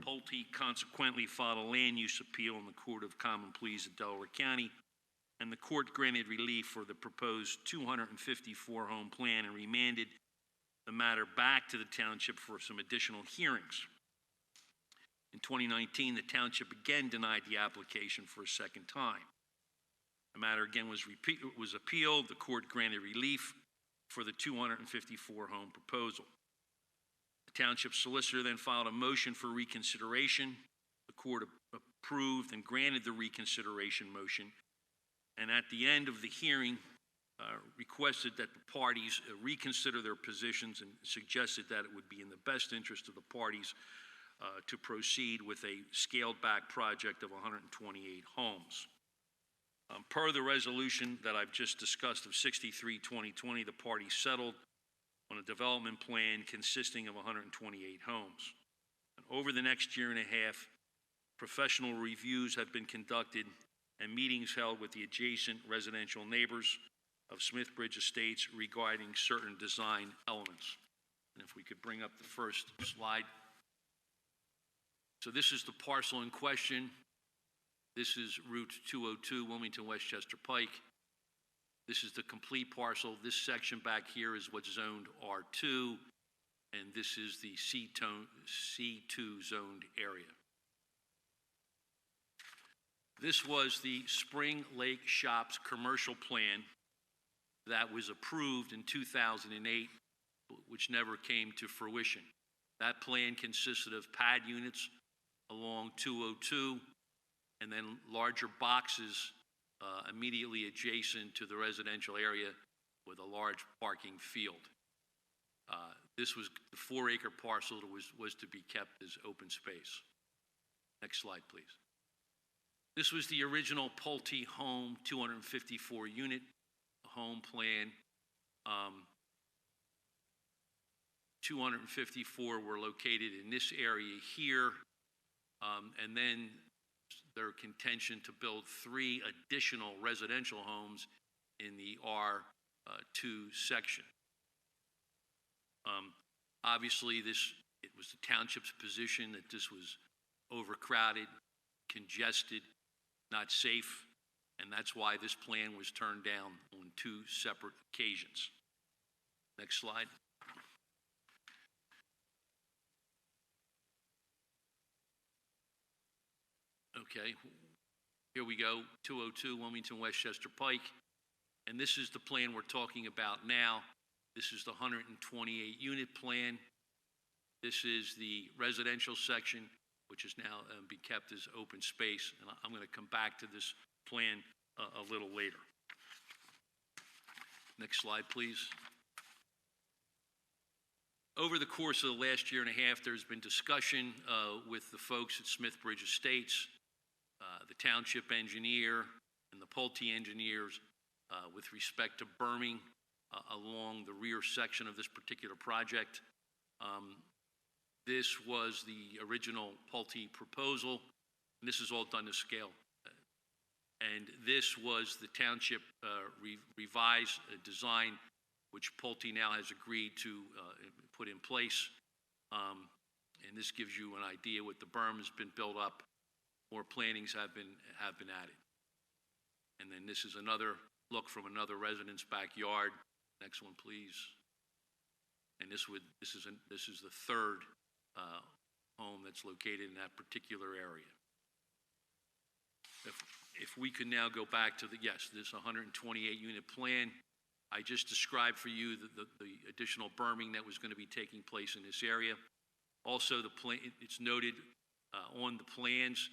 Pulte consequently filed a land use appeal in the Court of Common Pleas of Delaware County, and the court granted relief for the proposed 254 home plan and remanded the matter back to the township for some additional hearings. In 2019, the township again denied the application for a second time. The matter again was appealed. The court granted relief for the 254 home proposal. The township solicitor then filed a motion for reconsideration. The court approved and granted the reconsideration motion, and at the end of the hearing, requested that the parties reconsider their positions and suggested that it would be in the best interest of the parties to proceed with a scaled-back project of 128 homes. Per the resolution that I've just discussed of 63-2020, the parties settled on a development plan consisting of 128 homes. And over the next year and a half, professional reviews have been conducted and meetings held with the adjacent residential neighbors of Smithbridge Estates regarding certain design elements. And if we could bring up the first slide. So this is the parcel in question. This is Route 202, Wilmington Westchester Pike. This is the complete parcel. This section back here is what's zoned R2, and this is the C2 zoned area. This was the Spring Lake Shops commercial plan that was approved in 2008, which never came to fruition. That plan consisted of pad units along 202 and then larger boxes immediately adjacent to the residential area with a large parking field. This was the 4-acre parcel that was to be kept as open space. Next slide, please. This was the original Pulte home, 254-unit home plan. 254 were located in this area here, and then their contention to build 3 additional residential homes in the R2 section. Obviously, it was the township's position that this was overcrowded, congested, not safe, and that's why this plan was turned down on 2 separate occasions. Next slide. Okay, here we go, 202 Wilmington Westchester Pike, and this is the plan we're talking about now. This is the 128-unit plan. This is the residential section, which is now be kept as open space, and I'm going to come back to this plan a little later. Next slide, please. Over the course of the last year and a half, there's been discussion with the folks at Smithbridge Estates, the township engineer, and the Pulte engineers with respect to berming along the rear section of this particular project. This was the original Pulte proposal, and this is all done to scale. And this was the township revised design, which Pulte now has agreed to put in place. And this gives you an idea what the berm has been built up. More plantings have been added. And then this is another look from another resident's backyard. Next one, please. And this is the third home that's located in that particular area. If we could now go back to this 128 unit plan, I just described for you the additional berming that was going to be taking place in this area. Also, it's noted on the plans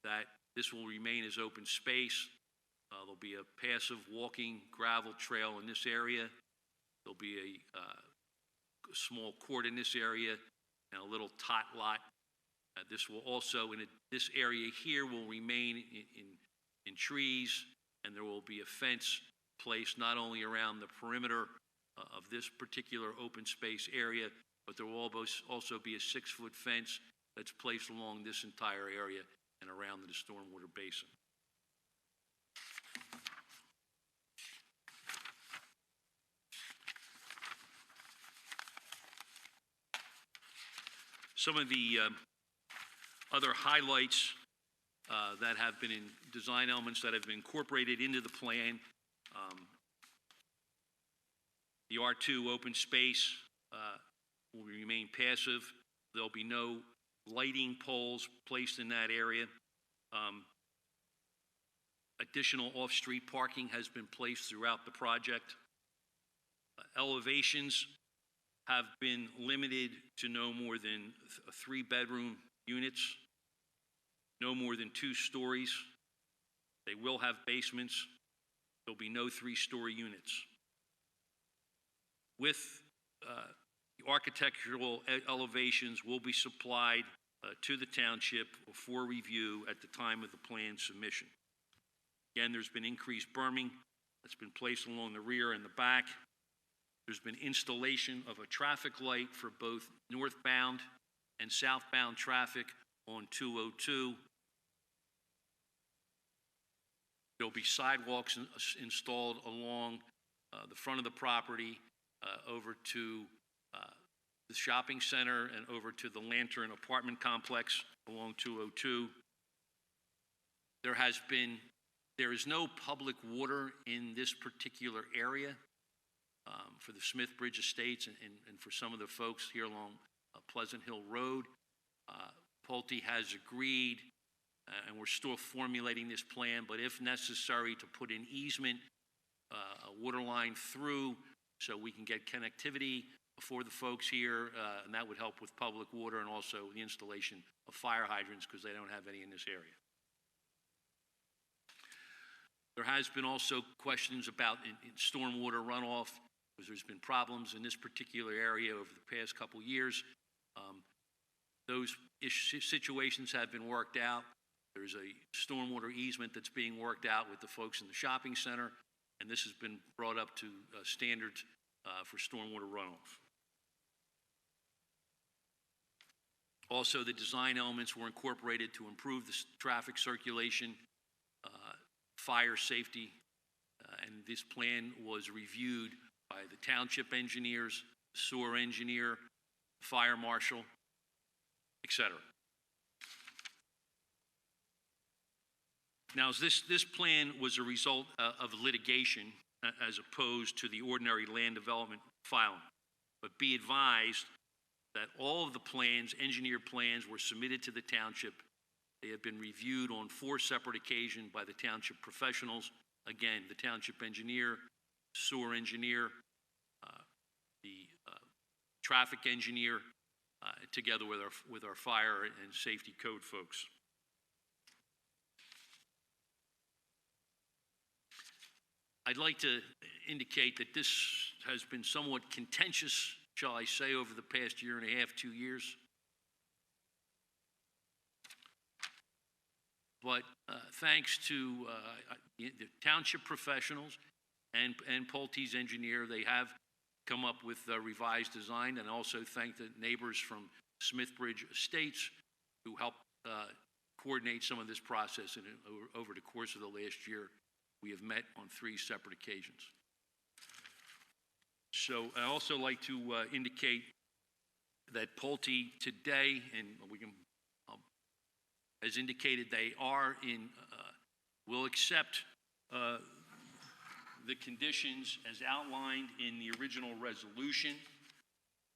that this will remain as open space. There'll be a passive walking gravel trail in this area. There'll be a small court in this area and a little tot lot. This will also, this area here will remain in trees, and there will be a fence placed not only around the perimeter of this particular open space area, but there will also be a 6-foot fence that's placed along this entire area and around the stormwater basin. Some of the other highlights that have been in design elements that have been incorporated into the plan. The R2 open space will remain passive. There'll be no lighting poles placed in that area. Additional off-street parking has been placed throughout the project. Elevations have been limited to no more than 3-bedroom units, no more than 2 stories. They will have basements. There'll be no 3-story units. With the architectural elevations will be supplied to the township for review at the time of the plan submission. Again, there's been increased berming that's been placed along the rear and the back. There's been installation of a traffic light for both northbound and southbound traffic on 202. There'll be sidewalks installed along the front of the property over to the shopping center and over to the Lantern apartment complex along 202. There is no public water in this particular area for the Smith Bridge Estates and for some of the folks here along Pleasant Hill Road. Pulte has agreed, and we're still formulating this plan, but if necessary, to put an easement, a water line through so we can get connectivity for the folks here, and that would help with public water and also the installation of fire hydrants because they don't have any in this area. There has been also questions about in stormwater runoff, because there's been problems in this particular area over the past couple years. Those situations have been worked out. There's a stormwater easement that's being worked out with the folks in the shopping center, and this has been brought up to standards for stormwater runoff. Also, the design elements were incorporated to improve the traffic circulation, fire safety, and this plan was reviewed by the township engineers, sewer engineer, fire marshal, etc. Now, this plan was a result of litigation as opposed to the ordinary land development filing. But be advised that all of the plans, engineered plans, were submitted to the township. They have been reviewed on 4 separate occasions by the township professionals. Again, the township engineer, sewer engineer, the traffic engineer, together with our fire and safety code folks. I'd like to indicate that this has been somewhat contentious, shall I say, over the past year and a half, 2 years. But thanks to the township professionals and Pulte's engineer, they have come up with a revised design, and also thank the neighbors from Smithbridge Estates who helped coordinate some of this process, and over the course of the last year, we have met on 3 separate occasions. So I also like to indicate that Pulte today, and we can, as indicated, they are will accept the conditions as outlined in the original resolution,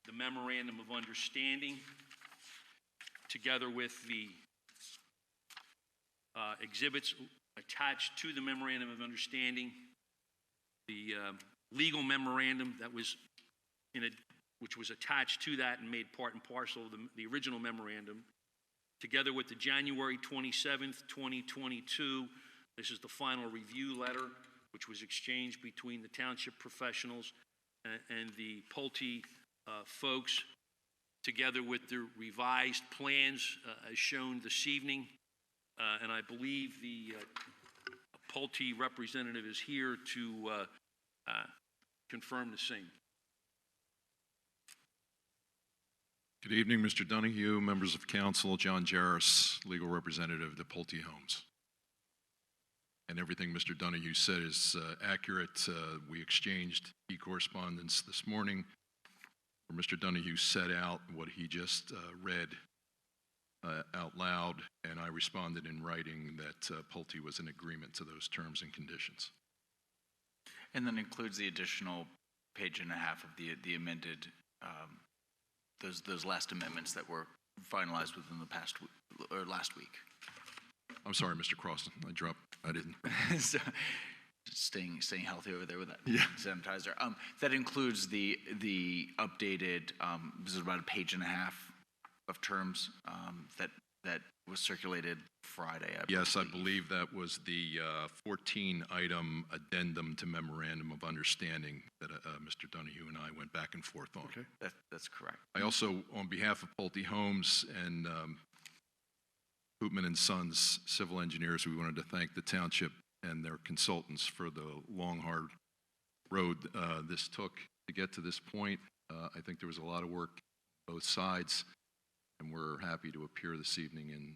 the memorandum of understanding, together with the exhibits attached to the memorandum of understanding, the legal memorandum that was which was attached to that and made part and parcel of the original memorandum, together with the January 27th, 2022. This is the final review letter, which was exchanged between the township professionals and the Pulte folks, together with the revised plans as shown this evening. And I believe the Pulte representative is here to confirm the same. Good evening, Mr. Donahue, members of council, John Jarris, legal representative of the Pulte Homes. And everything Mr. Donahue said is accurate. We exchanged e-correspondence this morning where Mr. Donahue set out what he just read out loud, and I responded in writing that Pulte was in agreement to those terms and conditions. And that includes the additional page and a half of the amended, those last amendments that were finalized within the last week. I'm sorry, Mr. Crossan, I didn't. So, just staying healthy over there with that Yeah. sanitizer. That includes the updated, this is about a page and a half of terms that was circulated Friday. Yes, I believe that was the 14-item addendum to memorandum of understanding that Mr. Donahue and I went back and forth on. Okay. That's correct. I also, on behalf of Pulte Homes and Hoopman and Sons Civil Engineers, we wanted to thank the township and their consultants for the long, hard road this took to get to this point. I think there was a lot of work on both sides, and we're happy to appear this evening and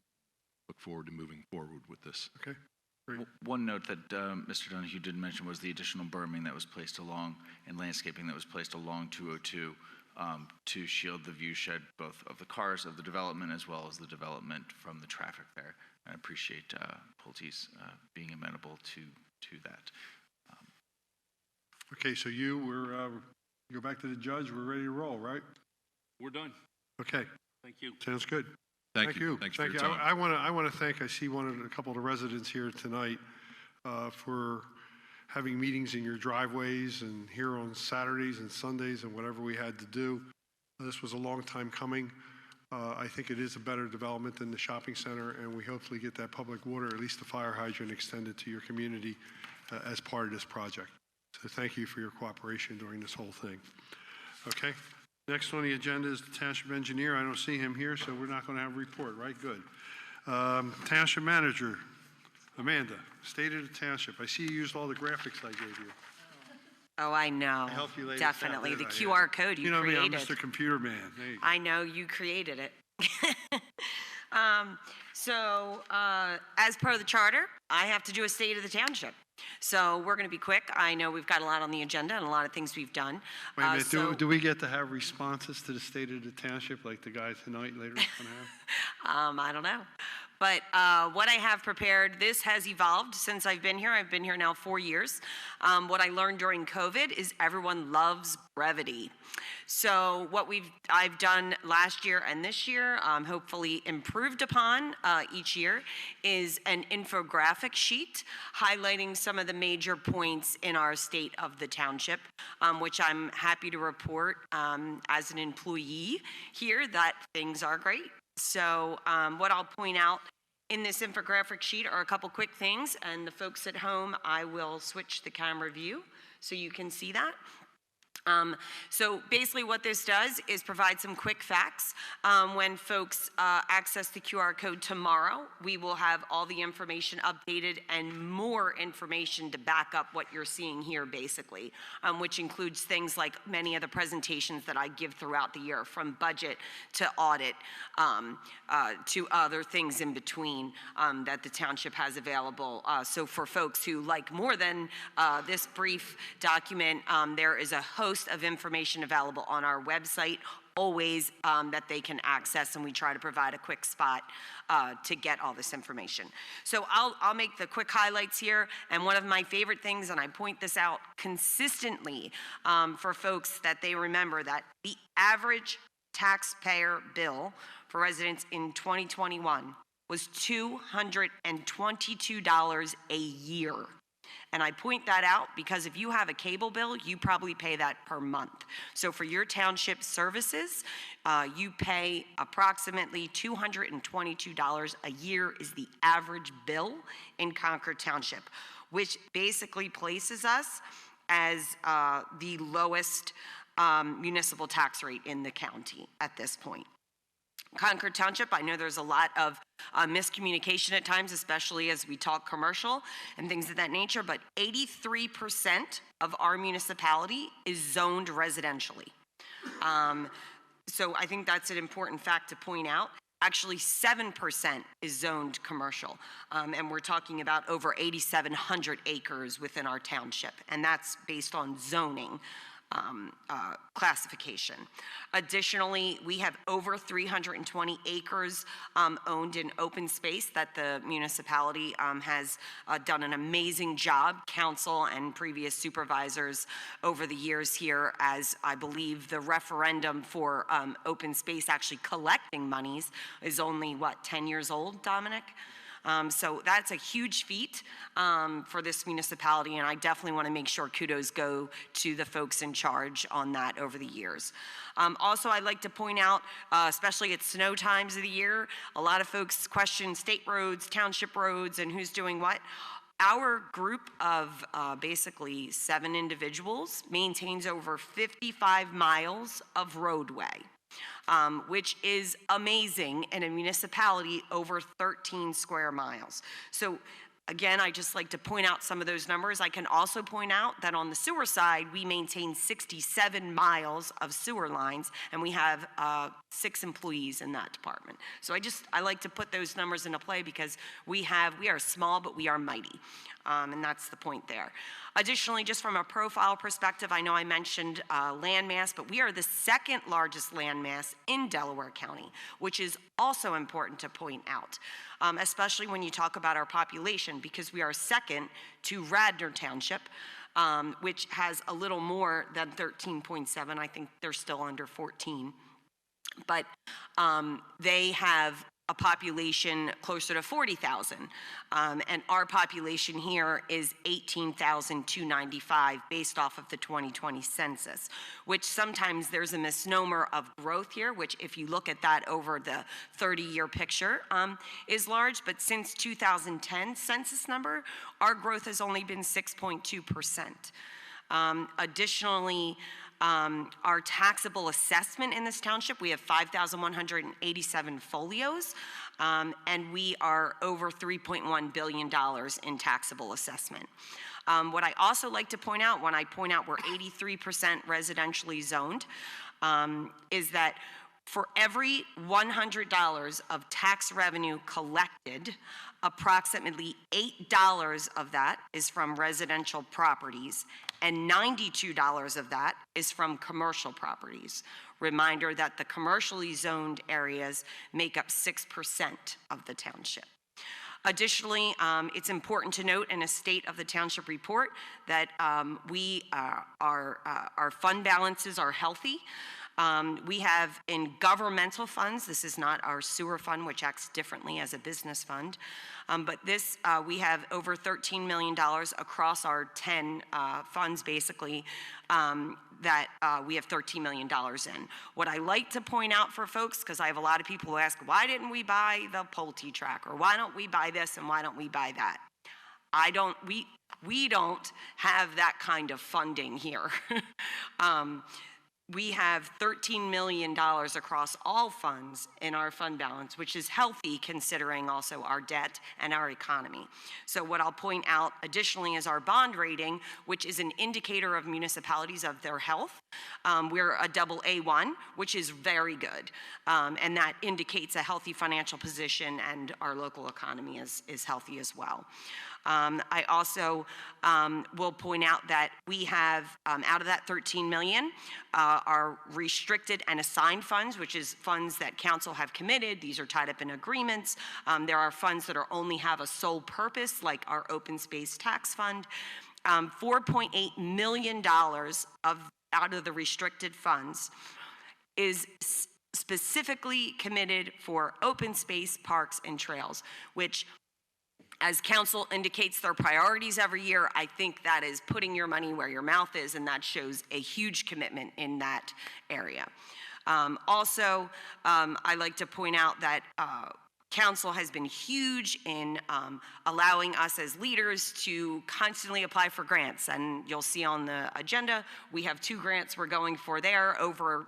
look forward to moving forward with this. Okay, great. One note that Mr. Donahue didn't mention was the additional berming that was placed along and landscaping that was placed along 202 to shield the view shed both of the cars of the development as well as the development from the traffic there. I appreciate Pulte's being amenable to that. Okay, so we're go back to the judge. We're ready to roll, right? We're done. Okay, Thank you. sounds good. Thank you. Thanks for your time. I want to thank. I see a couple of the residents here tonight for having meetings in your driveways and here on Saturdays and Sundays and whatever we had to do. This was a long time coming. I think it is a better development than the shopping center, and we hopefully get that public water, at least the fire hydrant, extended to your community as part of this project. So thank you for your cooperation during this whole thing. Okay. Next on the agenda is the township engineer. I don't see him here, so we're not going to have a report, right? Good. Township manager, Amanda, state of the township. I see you used all the graphics I gave you. Oh, I know. I helped you lay this out, Definitely. The didn't I? QR code you know me, created. I'm Mr. Computer Man. There you go. I know you created it. As per the charter, I have to do a state of the township. So we're going to be quick. I know we've got a lot on the agenda and a lot of things we've done. Wait a minute, do we get to have responses to the state of the township like the guy tonight later is going to have? I don't know. But what I have prepared, this has evolved since I've been here. I've been here now 4 years. What I learned during COVID is everyone loves brevity. So what I've done last year and this year, hopefully improved upon each year, is an infographic sheet highlighting some of the major points in our state of the township, which I'm happy to report as an employee here that things are great. So what I'll point out in this infographic sheet are a couple quick things, and the folks at home, I will switch the camera view so you can see that. So basically what this does is provide some quick facts. When folks access the QR code tomorrow, we will have all the information updated and more information to back up what you're seeing here basically, which includes things like many of the presentations that I give throughout the year, from budget to audit to other things in between that the township has available. So for folks who like more than this brief document, there is a host of information available on our website always that they can access, and we try to provide a quick spot to get all this information. So I'll make the quick highlights here, and one of my favorite things, and I point this out consistently for folks, that they remember that the average taxpayer bill for residents in 2021 was $222 a year. And I point that out because if you have a cable bill, you probably pay that per month. So for your township services, you pay approximately $222 a year is the average bill in Concord Township, which basically places us as the lowest municipal tax rate in the county at this point. Concord Township, I know there's a lot of miscommunication at times, especially as we talk commercial and things of that nature, but 83% of our municipality is zoned residentially. So I think that's an important fact to point out. Actually, 7% is zoned commercial, and we're talking about over 8,700 acres within our township, and that's based on zoning classification. Additionally, we have over 320 acres owned in open space that the municipality has done an amazing job, council and previous supervisors over the years here, as I believe the referendum for open space actually collecting monies is only, what, 10 years old, Dominic? So that's a huge feat for this municipality, and I definitely want to make sure kudos go to the folks in charge on that over the years. Also, I'd like to point out, especially at snow times of the year, a lot of folks question state roads, township roads, and who's doing what. Our group of basically 7 individuals maintains over 55 miles of roadway. Which is amazing in a municipality over 13 square miles. So again, I just like to point out some of those numbers. I can also point out that on the sewer side, we maintain 67 miles of sewer lines, and we have 6 employees in that department. So I like to put those numbers into play because we are small, but we are mighty. And that's the point there. Additionally, just from a profile perspective, I know I mentioned landmass, but we are the 2nd largest landmass in Delaware County, which is also important to point out, especially when you talk about our population, because we are second to Radnor Township, which has a little more than 13.7. I think they're still under 14. But they have a population closer to 40,000, and our population here is 18,295 based off of the 2020 census, which sometimes there's a misnomer of growth here, which if you look at that over the 30-year picture is large, but since 2010 census number, our growth has only been 6.2%. Additionally, our taxable assessment in this township, we have 5,187 folios, and we are over $3.1 billion in taxable assessment. What I also like to point out when I point out we're 83% residentially zoned is that for every $100 of tax revenue collected, approximately $8 of that is from residential properties, and $92 of that is from commercial properties. Reminder that the commercially zoned areas make up 6% of the township. Additionally, it's important to note in a State of the Township report that our fund balances are healthy. We have in governmental funds, this is not our sewer fund, which acts differently as a business fund, but this, we have over $13 million across our 10 funds, basically, that we have $13 million in. What I like to point out for folks, because I have a lot of people who ask, why didn't we buy the Pulte track, or why don't we buy this and why don't we buy that? we don't have that kind of funding here. We have $13 million across all funds in our fund balance, which is healthy considering also our debt and our economy. So what I'll point out additionally is our bond rating, which is an indicator of municipalities of their health. We're a AA1, which is very good. And that indicates a healthy financial position, and our local economy is healthy as well. I also will point out that we have, out of that 13 million, are restricted and assigned funds, which is funds that council have committed. These are tied up in agreements. There are funds that only have a sole purpose, like our open space tax fund. $4.8 million out of the restricted funds is specifically committed for open space, parks, and trails, which, as council indicates their priorities every year, I think that is putting your money where your mouth is, and that shows a huge commitment in that area. Also, I like to point out that council has been huge in allowing us as leaders to constantly apply for grants. And you'll see on the agenda, we have 2 grants we're going for there, over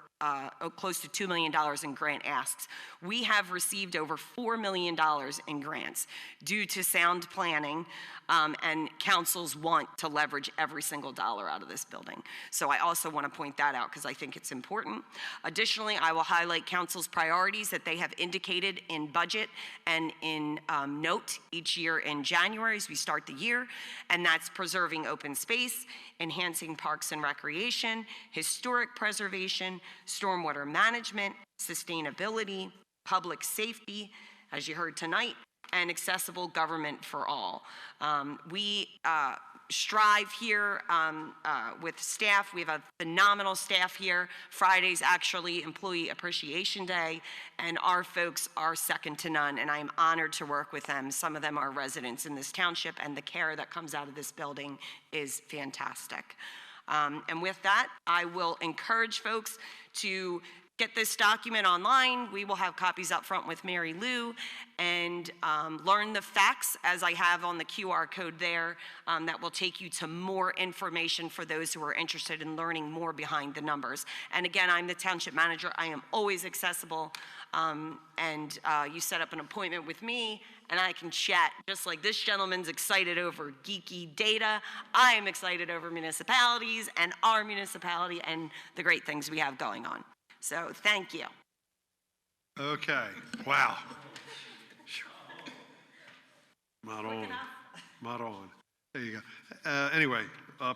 close to $2 million in grant asks. We have received over $4 million in grants due to sound planning and council's want to leverage every single dollar out of this building. So I also want to point that out because I think it's important. Additionally, I will highlight council's priorities that they have indicated in budget and in note each year in January as we start the year, and that's preserving open space, enhancing parks and recreation, historic preservation, stormwater management, sustainability, public safety, as you heard tonight, and accessible government for all. We strive here with staff. We have a phenomenal staff here. Friday's actually Employee Appreciation Day, and our folks are second to none, and I am honored to work with them. Some of them are residents in this township, and the care that comes out of this building is fantastic. And with that, I will encourage folks to get this document online. We will have copies up front with Mary Lou, and learn the facts as I have on the QR code there. That will take you to more information for those who are interested in learning more behind the numbers. And again, I'm the township manager. I am always accessible, and you set up an appointment with me and I can chat. Just like this gentleman's excited over geeky data, I am excited over municipalities and our municipality and the great things we have going on. So thank you. Okay, wow. Not on, not on. There you go. Anyway,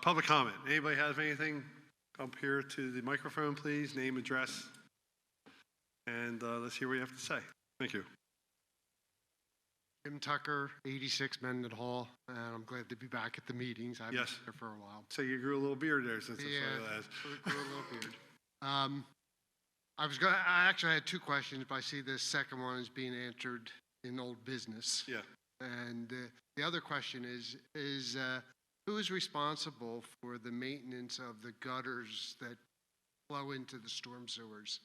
public comment. Anybody have anything? Come up here to the microphone, please. Name, address, and let's hear what you have to say. Thank you. Jim Tucker, 86 Mendon Hall, and I'm glad to be back at the meetings. I've been there for a while. So you grew a little beard there since I saw you last. Grew a little beard. I actually had 2 questions, but I see the second one is being answered in old business. Yeah. And the other question is who is responsible for the maintenance of the gutters that flow into the storm sewers?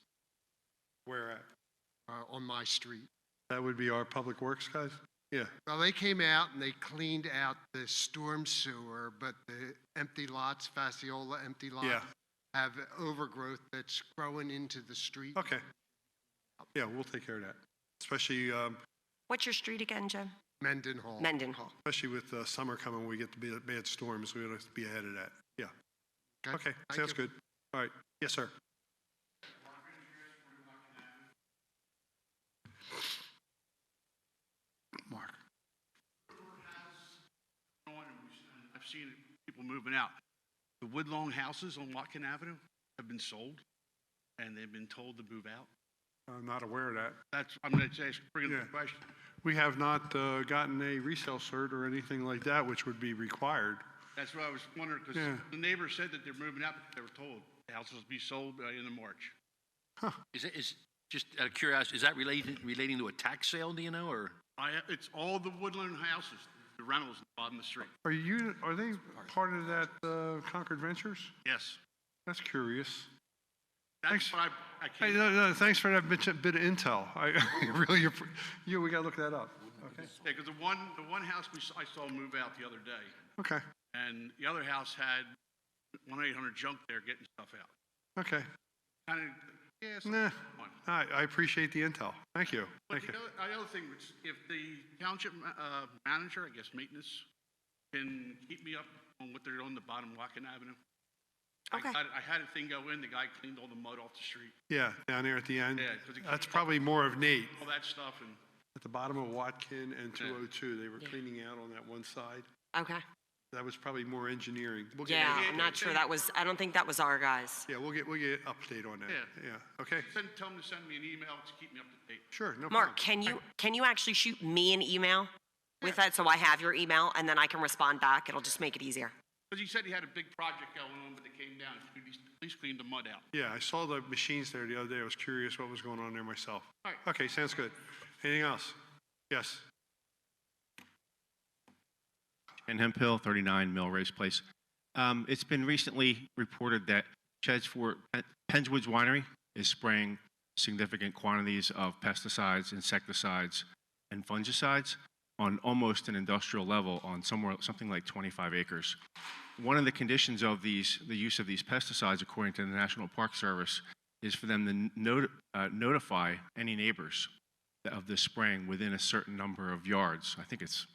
Where at? On my street. That would be our public works guys? Yeah. Well, they came out and they cleaned out the storm sewer, but the empty lots, Fasciola empty lots, have overgrowth that's growing into the street. Okay. Yeah, we'll take care of that. Especially, What's your street again, Jim? Mendon Hall. Mendon Hall. especially with summer coming, when we get the bad storms, we have to be ahead of that. Yeah. Okay, sounds good. All right. Yes, sir. Mark. I've seen people moving out. The Woodlawn houses on Watkin Avenue have been sold, and they've been told to move out. I'm not aware of that. I'm going to bring up the question. We have not gotten a resale cert or anything like that, which would be required. That's what I was wondering, because the neighbors said that they're moving out, but they were told the houses will be sold by the end of March. Huh. Is just out of curiosity, is that relating to a tax sale, do you know, or? It's all the Woodland houses, the rentals at the bottom of the street. Are they part of that Concord Ventures? Yes. That's curious. That's what I Hey, came. no, thanks for that bit of intel. I really, we got to look that up. Okay. Yeah, because the one house I saw move out the other day, Okay, and the other house had 1-800 junk there getting stuff out. okay. Kind of, yeah, Nah, fun. I appreciate the intel. Thank you. But Thank you. the other thing, was if the township manager, I guess maintenance, can keep me up on what they're doing on the bottom of Watkin Avenue. Okay. I had a thing go in, the guy cleaned all the mud off the street, Yeah, down there at the end. Yeah, 'cause it That's came probably more of Nate. all that stuff, and At the bottom of Watkin and 202, they were cleaning out on that one side. Okay. That was probably more engineering. We'll get- Yeah, I'm not sure I don't think that was our guys. Yeah, we'll get update on that. Yeah. Okay. tell them to send me an email to keep me up to date. Sure, no Mark, problem. can you actually shoot me an email with that so I have your email and then I can respond back? It'll just make it easier. Because he said he had a big project going on, but they came down, at least cleaned the mud out. Yeah, I saw the machines there the other day. I was curious what was going on there myself. All right. Okay, sounds good. Anything else? Yes. And Hemphill, 39 Millrace Place. It's been recently reported that Penswoods Winery is spraying significant quantities of pesticides, insecticides, and fungicides on almost an industrial level on something like 25 acres. One of the conditions of the use of these pesticides, according to the National Park Service, is for them to notify any neighbors of the spraying within a certain number of yards. I think it's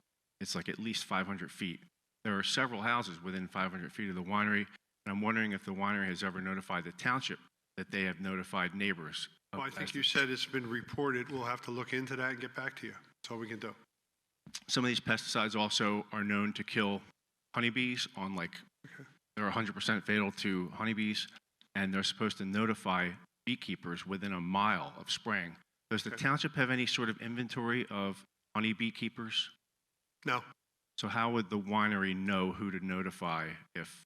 like at least 500 feet. There are several houses within 500 feet of the winery, and I'm wondering if the winery has ever notified the township that they have notified neighbors. Well, I think you said it's been reported. We'll have to look into that and get back to you. That's all we can do. Some of these pesticides also are known to kill honeybees they're 100% fatal to honeybees, and they're supposed to notify beekeepers within a mile of spraying. Does the township have any sort of inventory of honey beekeepers? No. So how would the winery know who to notify if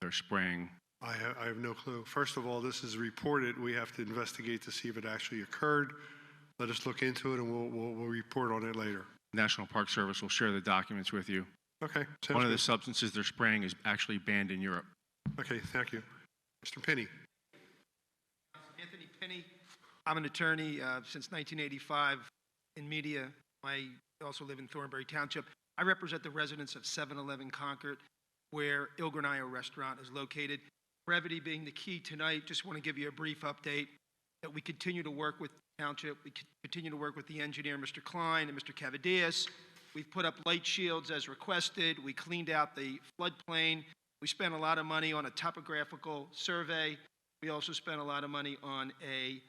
they're spraying? I have no clue. First of all, this is reported. We have to investigate to see if it actually occurred. Let us look into it, and we'll report on it later. National Park Service will share the documents with you. Okay. One of the substances they're spraying is actually banned in Europe. Okay, thank you. Mr. Penny. Anthony Penny. I'm an attorney since 1985 in media. I also live in Thornbury Township. I represent the residents of 711 Concord, where Il Granaio Restaurant is located. Brevity being the key tonight, just want to give you a brief update that we continue to work with the township. We continue to work with the engineer, Mr. Klein, and Mr. Cavadias. We've put up light shields as requested. We cleaned out the floodplain. We spent a lot of money on a topographical survey. We also spent a lot of money on a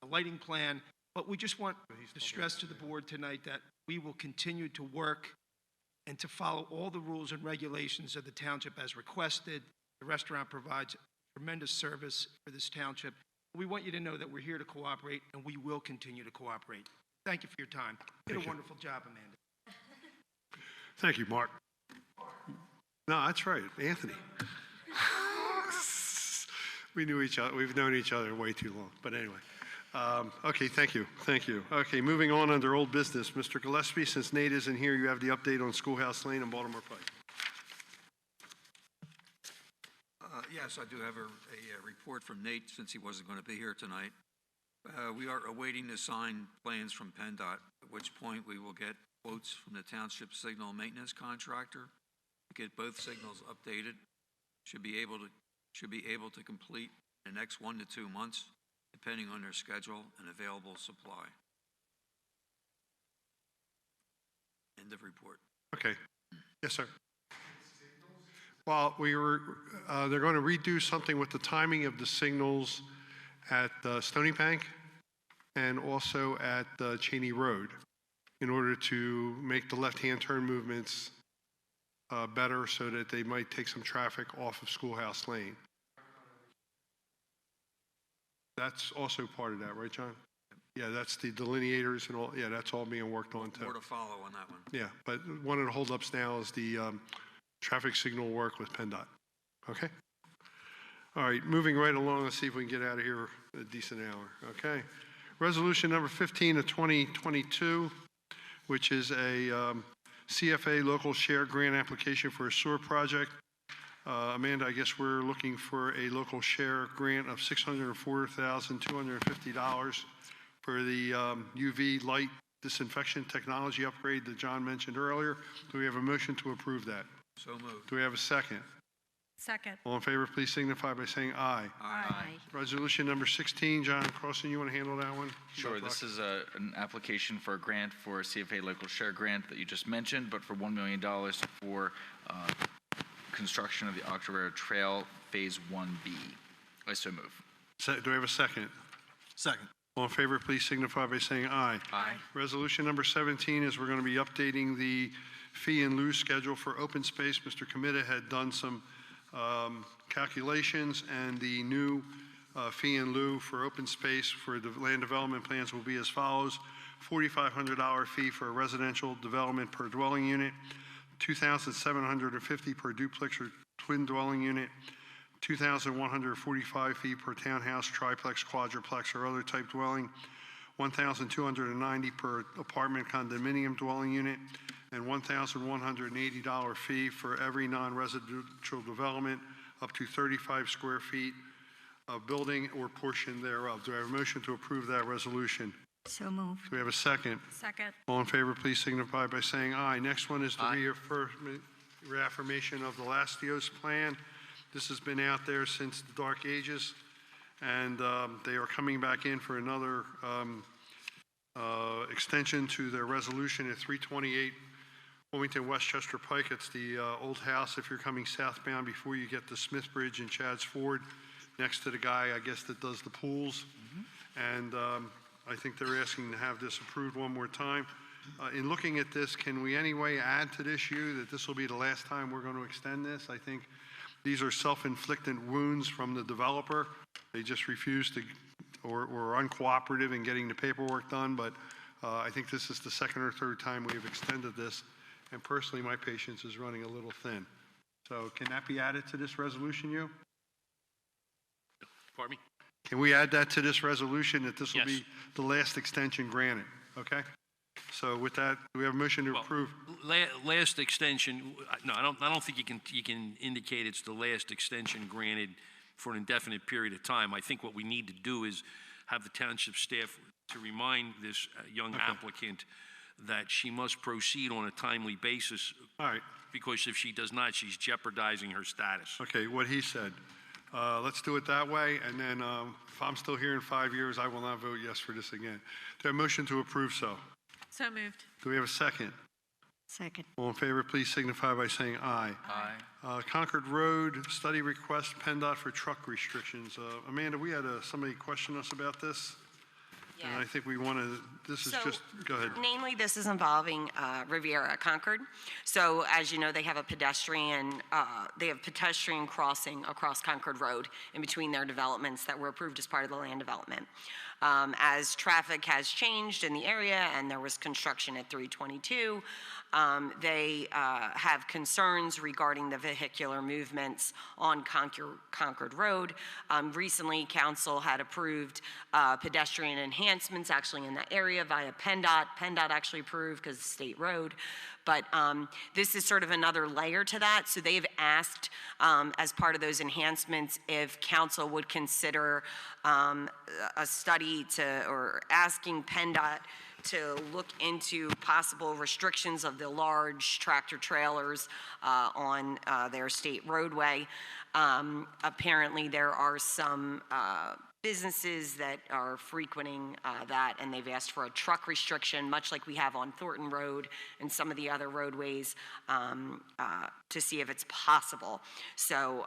lighting plan. But we just want to stress to the board tonight that we will continue to work and to follow all the rules and regulations of the township as requested. The restaurant provides tremendous service for this township. We want you to know that we're here to cooperate, and we will continue to cooperate. Thank you for your time. You did a wonderful job, Amanda. Thank you, Mark. No, that's right, Anthony. We knew each other. We've known each other way too long. But anyway, okay. Thank you. Thank you. Okay, moving on under old business, Mr. Gillespie. Since Nate isn't here, you have the update on Schoolhouse Lane and Baltimore Pike. Yes, I do have a report from Nate since he wasn't going to be here tonight. We are awaiting the signed plans from PennDOT, at which point we will get quotes from the township signal maintenance contractor. Get both signals updated. Should be able to complete in the next 1 to 2 months, depending on their schedule and available supply. End of report. Okay. Yes, sir. Well, they're going to redo something with the timing of the signals at Stony Bank and also at Cheney Road in order to make the left-hand turn movements better so that they might take some traffic off of Schoolhouse Lane. That's also part of that, right, John? Yeah, that's the delineators and all. Yeah, that's all being worked on too. More to follow on that one. Yeah, but one of the holdups now is the traffic signal work with PennDOT. Okay? All right, moving right along. Let's see if we can get out of here a decent hour. Okay. Resolution number 15 of 2022, which is a CFA local share grant application for a sewer project. Amanda, I guess we're looking for a local share grant of $604,250 for the UV light disinfection technology upgrade that John mentioned earlier. Do we have a motion to approve that? So moved. Do we have a second? Second. All in favor, please signify by saying aye. Aye. Resolution number 16, John Crossen, you want to handle that one? Sure, this is an application for a grant for a CFA local share grant that you just mentioned, but for $1 million for construction of the Octorara Trail Phase 1B. I so move. Do we have a second? Second. All in favor, please signify by saying aye. Aye. Resolution number 17 is we're going to be updating the fee and lieu schedule for open space. Mr. Committa had done some calculations, and the new fee and lieu for open space for the land development plans will be as follows. $4,500 fee for a residential development per dwelling unit, $2,750 per duplex or twin dwelling unit, $2,145 fee per townhouse, triplex, quadruplex, or other type dwelling, $1,290 per apartment condominium dwelling unit, and $1,180 fee for every non-residential development up to 35 square feet of building or portion thereof. Do I have a motion to approve that resolution? So moved. Do we have a second? Second. All in favor, please signify by saying aye. Next one is the reaffirmation of the Lastios plan. This has been out there since the dark ages, and they are coming back in for another extension to their resolution at 328 Wilmington Westchester Pike. It's the old house if you're coming southbound before you get to Smith Bridge and Chad's Ford, next to the guy, I guess, that does the pools. And I think they're asking to have this approved one more time. In looking at this, can we anyway add to this issue that this will be the last time we're going to extend this? I think these are self-inflicted wounds from the developer. They just refuse to or uncooperative in getting the paperwork done, but I think this is the second or third time we've extended this, and personally, my patience is running a little thin. So can that be added to this resolution, you? Pardon me? Can we add that to this resolution, that this will Yes. be the last extension granted? Okay? So with that, do we have a motion to approve? Last extension, no, I don't think you can indicate it's the last extension granted for an indefinite period of time. I think what we need to do is have the township staff to remind this young applicant that she must proceed on a timely basis. All right. Because if she does not, she's jeopardizing her status. Okay, what he said. Let's do it that way, and then if I'm still here in 5 years, I will not vote yes for this again. Do I have a motion to approve so? So moved. Do we have a second? Second. All in favor, please signify by saying aye. Aye. Concord Road study request, PennDOT for truck restrictions. Amanda, we had somebody question us about this, and I think we want to, this is just, go ahead. Namely, this is involving Riviera Concord. So as you know, they have a pedestrian crossing across Concord Road in between their developments that were approved as part of the land development. As traffic has changed in the area and there was construction at 322, they have concerns regarding the vehicular movements on Concord Road. Recently, council had approved pedestrian enhancements actually in that area via PennDOT. PennDOT actually approved because it's a state road. But this is sort of another layer to that. So they've asked, as part of those enhancements, if council would consider a study or asking PennDOT to look into possible restrictions of the large tractor trailers on their state roadway. Apparently, there are some businesses that are frequenting that, and they've asked for a truck restriction, much like we have on Thornton Road and some of the other roadways, to see if it's possible. So,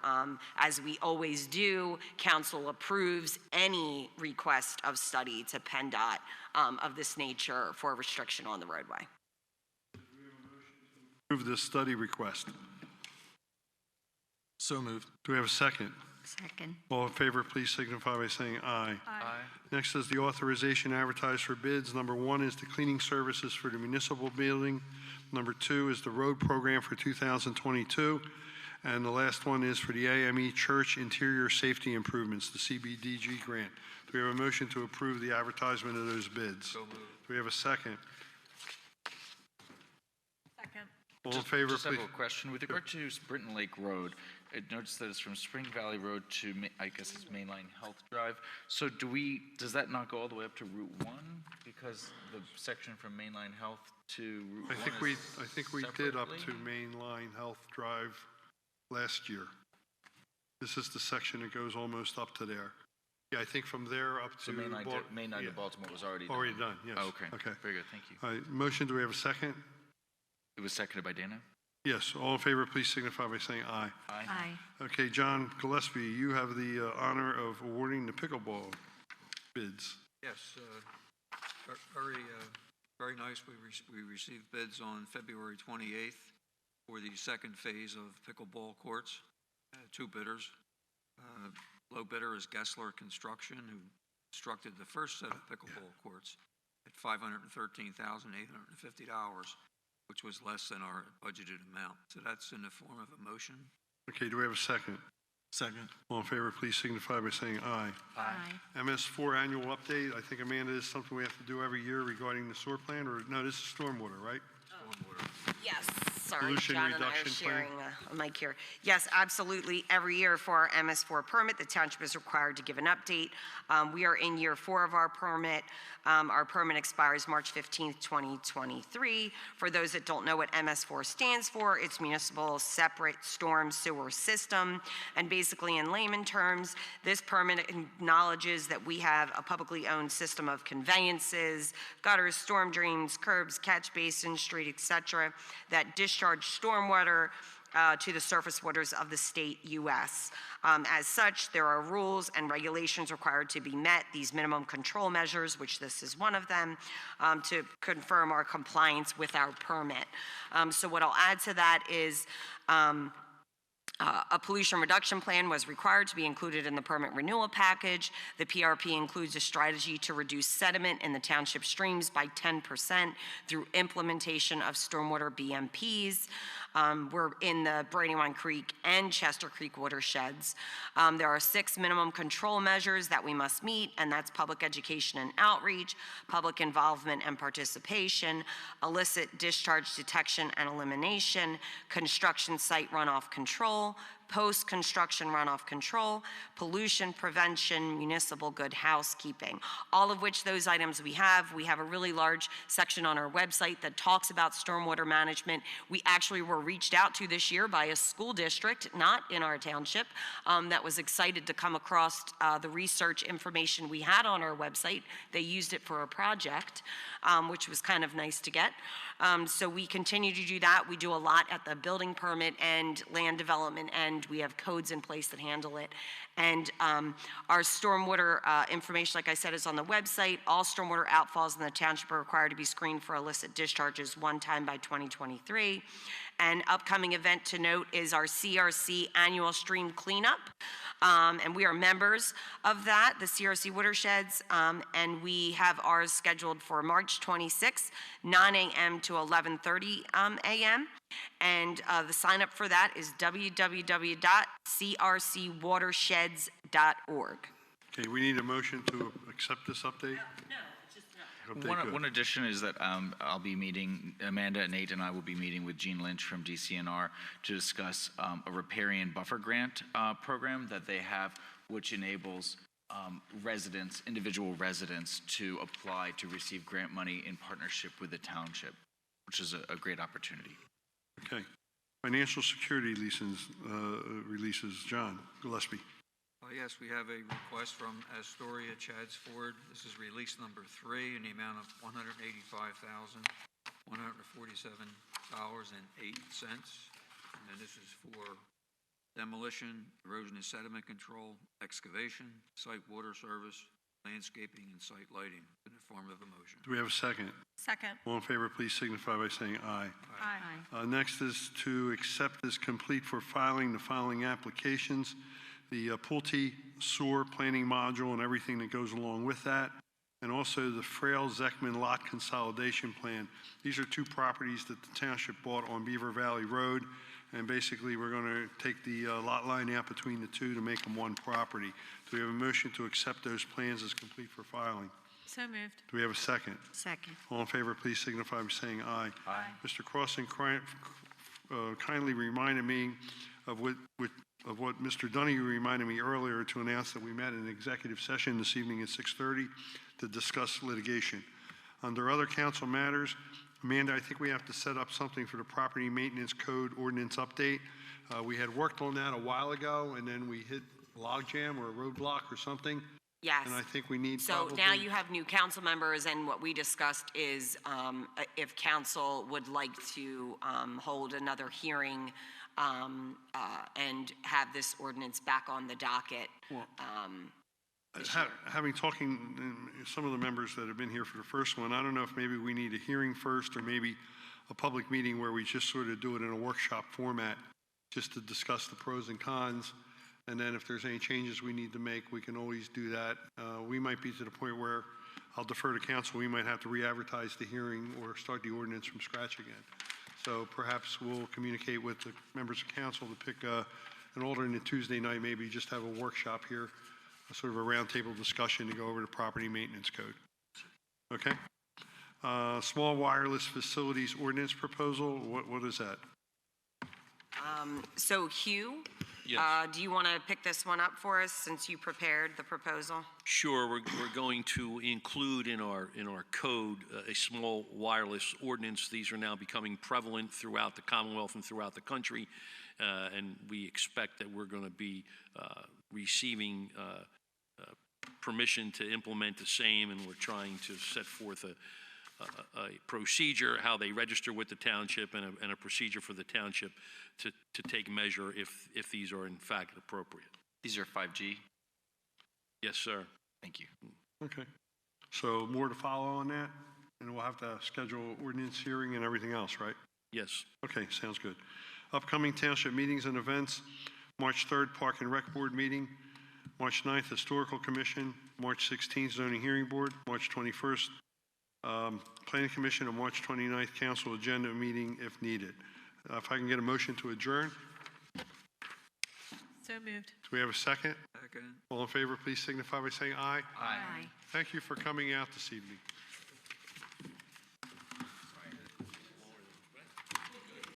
as we always do, council approves any request of study to PennDOT of this nature for restriction on the roadway. Approve this study request. So moved. Do we have a second? Second. All in favor, please signify by saying aye. Aye. Next is the authorization advertised for bids. Number one is the cleaning services for the municipal building. Number two is the road program for 2022. And the last one is for the AME Church Interior Safety Improvements, the CBDG grant. Do we have a motion to approve the advertisement of those bids? So moved. Do we have a second? Second. All in favor, Just have please. a question. With regard to Britton Lake Road, it notes that it's from Spring Valley Road to, I guess it's Mainline Health Drive. So does that not go all the way up to Route 1? Because the section from Mainline Health to Route 1 I think we did up to Mainline Health Drive last year. This is the section that goes almost up to there. Yeah, I think from there up to... So Mainline to Baltimore was already done? Already done, yes. Oh, okay. Very good, thank you. All right, motion, do we have a second? It was seconded by Dana? Yes, all in favor, please signify by saying aye. Aye. Okay, John Gillespie, you have the honor of awarding the pickleball bids. Yes, very nice. We received bids on February 28th for the second phase of pickleball courts. Two bidders. Low bidder is Gessler Construction, who constructed the first set of pickleball courts at $513,850, which was less than our budgeted amount. So that's in the form of a motion. Okay, do we have a second? Second. All in favor, please signify by saying aye. Aye. MS4 annual update. I think, Amanda, this is something we have to do every year regarding the sewer plan, or no, this is stormwater, right? Yes, sorry, Pollution John and I are reduction plan? sharing a mic here. Yes, absolutely. Every year for our MS4 permit, the township is required to give an update. We are in year 4 of our permit. Our permit expires March 15th, 2023. For those that don't know what MS4 stands for, it's Municipal Separate Storm Sewer System. And basically, in layman terms, this permit acknowledges that we have a publicly owned system of conveyances, gutters, storm drains, curbs, catch basins, street, etc., that discharge stormwater to the surface waters of the state U.S. As such, there are rules and regulations required to be met, these minimum control measures, which this is one of them, to confirm our compliance with our permit. So what I'll add to that is a pollution reduction plan was required to be included in the permit renewal package. The PRP includes a strategy to reduce sediment in the township streams by 10% through implementation of stormwater BMPs. We're in the Brandywine Creek and Chester Creek watersheds. There are 6 minimum control measures that we must meet, and that's public education and outreach, public involvement and participation, illicit discharge detection and elimination, construction site runoff control, post-construction runoff control, pollution prevention, municipal good housekeeping. All of which those items we have. We have a really large section on our website that talks about stormwater management. We actually were reached out to this year by a school district, not in our township, that was excited to come across the research information we had on our website. They used it for a project, which was kind of nice to get. So we continue to do that. We do a lot at the building permit and land development end. We have codes in place that handle it. And our stormwater information, like I said, is on the website. All stormwater outfalls in the township are required to be screened for illicit discharges one time by 2023. An upcoming event to note is our CRC annual stream cleanup. And we are members of that, the CRC watersheds, and we have ours scheduled for March 26th, 9 a.m. to 11:30 a.m. And the sign up for that is www.crcwatersheds.org. Okay, we need a motion to accept this update? One addition is that I'll be meeting, Amanda, Nate, and I will be meeting with Gene Lynch from DCNR to discuss a riparian buffer grant program that they have, which enables residents, individual residents, to apply to receive grant money in partnership with the township, which is a great opportunity. Okay. Financial security releases, John Gillespie. Yes, we have a request from Astoria Chads Ford. This is release number 3 in the amount of $185,147.08. And this is for demolition, erosion and sediment control, excavation, site water service, landscaping, and site lighting in the form of a motion. Do we have a second? Second. All in favor, please signify by saying aye. Aye. Next is to accept as complete for filing the following applications: the Pulte Sewer Planning Module and everything that goes along with that, and also the Frail-Zeckman Lot Consolidation Plan. These are 2 properties that the township bought on Beaver Valley Road, and basically we're going to take the lot line out between the 2 to make them one property. Do we have a motion to accept those plans as complete for filing? So moved. Do we have a second? Second. All in favor, please signify by saying aye. Aye. Mr. Crossan kindly reminded me of what of what Mr. Donahue reminded me earlier to announce that we met in an executive session this evening at 6:30 to discuss litigation. Under other council matters, Amanda, I think we have to set up something for the property maintenance code ordinance update. We had worked on that a while ago, and then we hit a logjam or a roadblock or something. Yes. And I think we need So now you have new council members, and what we discussed is if council would like to hold another hearing and have this ordinance back on the docket. Having talking some of the members that have been here for the first one, I don't know if maybe we need a hearing first or maybe a public meeting where we just sort of do it in a workshop format just to discuss the pros and cons. And then if there's any changes we need to make, we can always do that. We might be to the point where I'll defer to council. We might have to re-advertise the hearing or start the ordinance from scratch again. So perhaps we'll communicate with the members of council to pick an alternate Tuesday night, maybe just have a workshop here, a sort of a roundtable discussion to go over the property maintenance code. Okay? Small wireless facilities ordinance proposal, what is that? So Hugh, Yes. do you want to pick this one up for us since you prepared the proposal? Sure, we're going to include in our code a small wireless ordinance. These are now becoming prevalent throughout the Commonwealth and throughout the country, and we expect that we're going to be receiving permission to implement the same, and we're trying to set forth a procedure, how they register with the township, and a procedure for the township to take measure if these are in fact appropriate. These are 5G? Yes, sir. Thank you. Okay. So more to follow on that, and we'll have to schedule ordinance hearing and everything else, right? Yes. Okay, sounds good. Upcoming township meetings and events, March 3rd, Park and Rec Board meeting, March 9th, Historical Commission, March 16th, Zoning Hearing Board, March 21st, Planning Commission, and March 29th, Council Agenda meeting if needed. If I can get a motion to adjourn. So moved. Do we have a second? Second. All in favor, please signify by saying aye. Aye. Thank you for coming out this evening.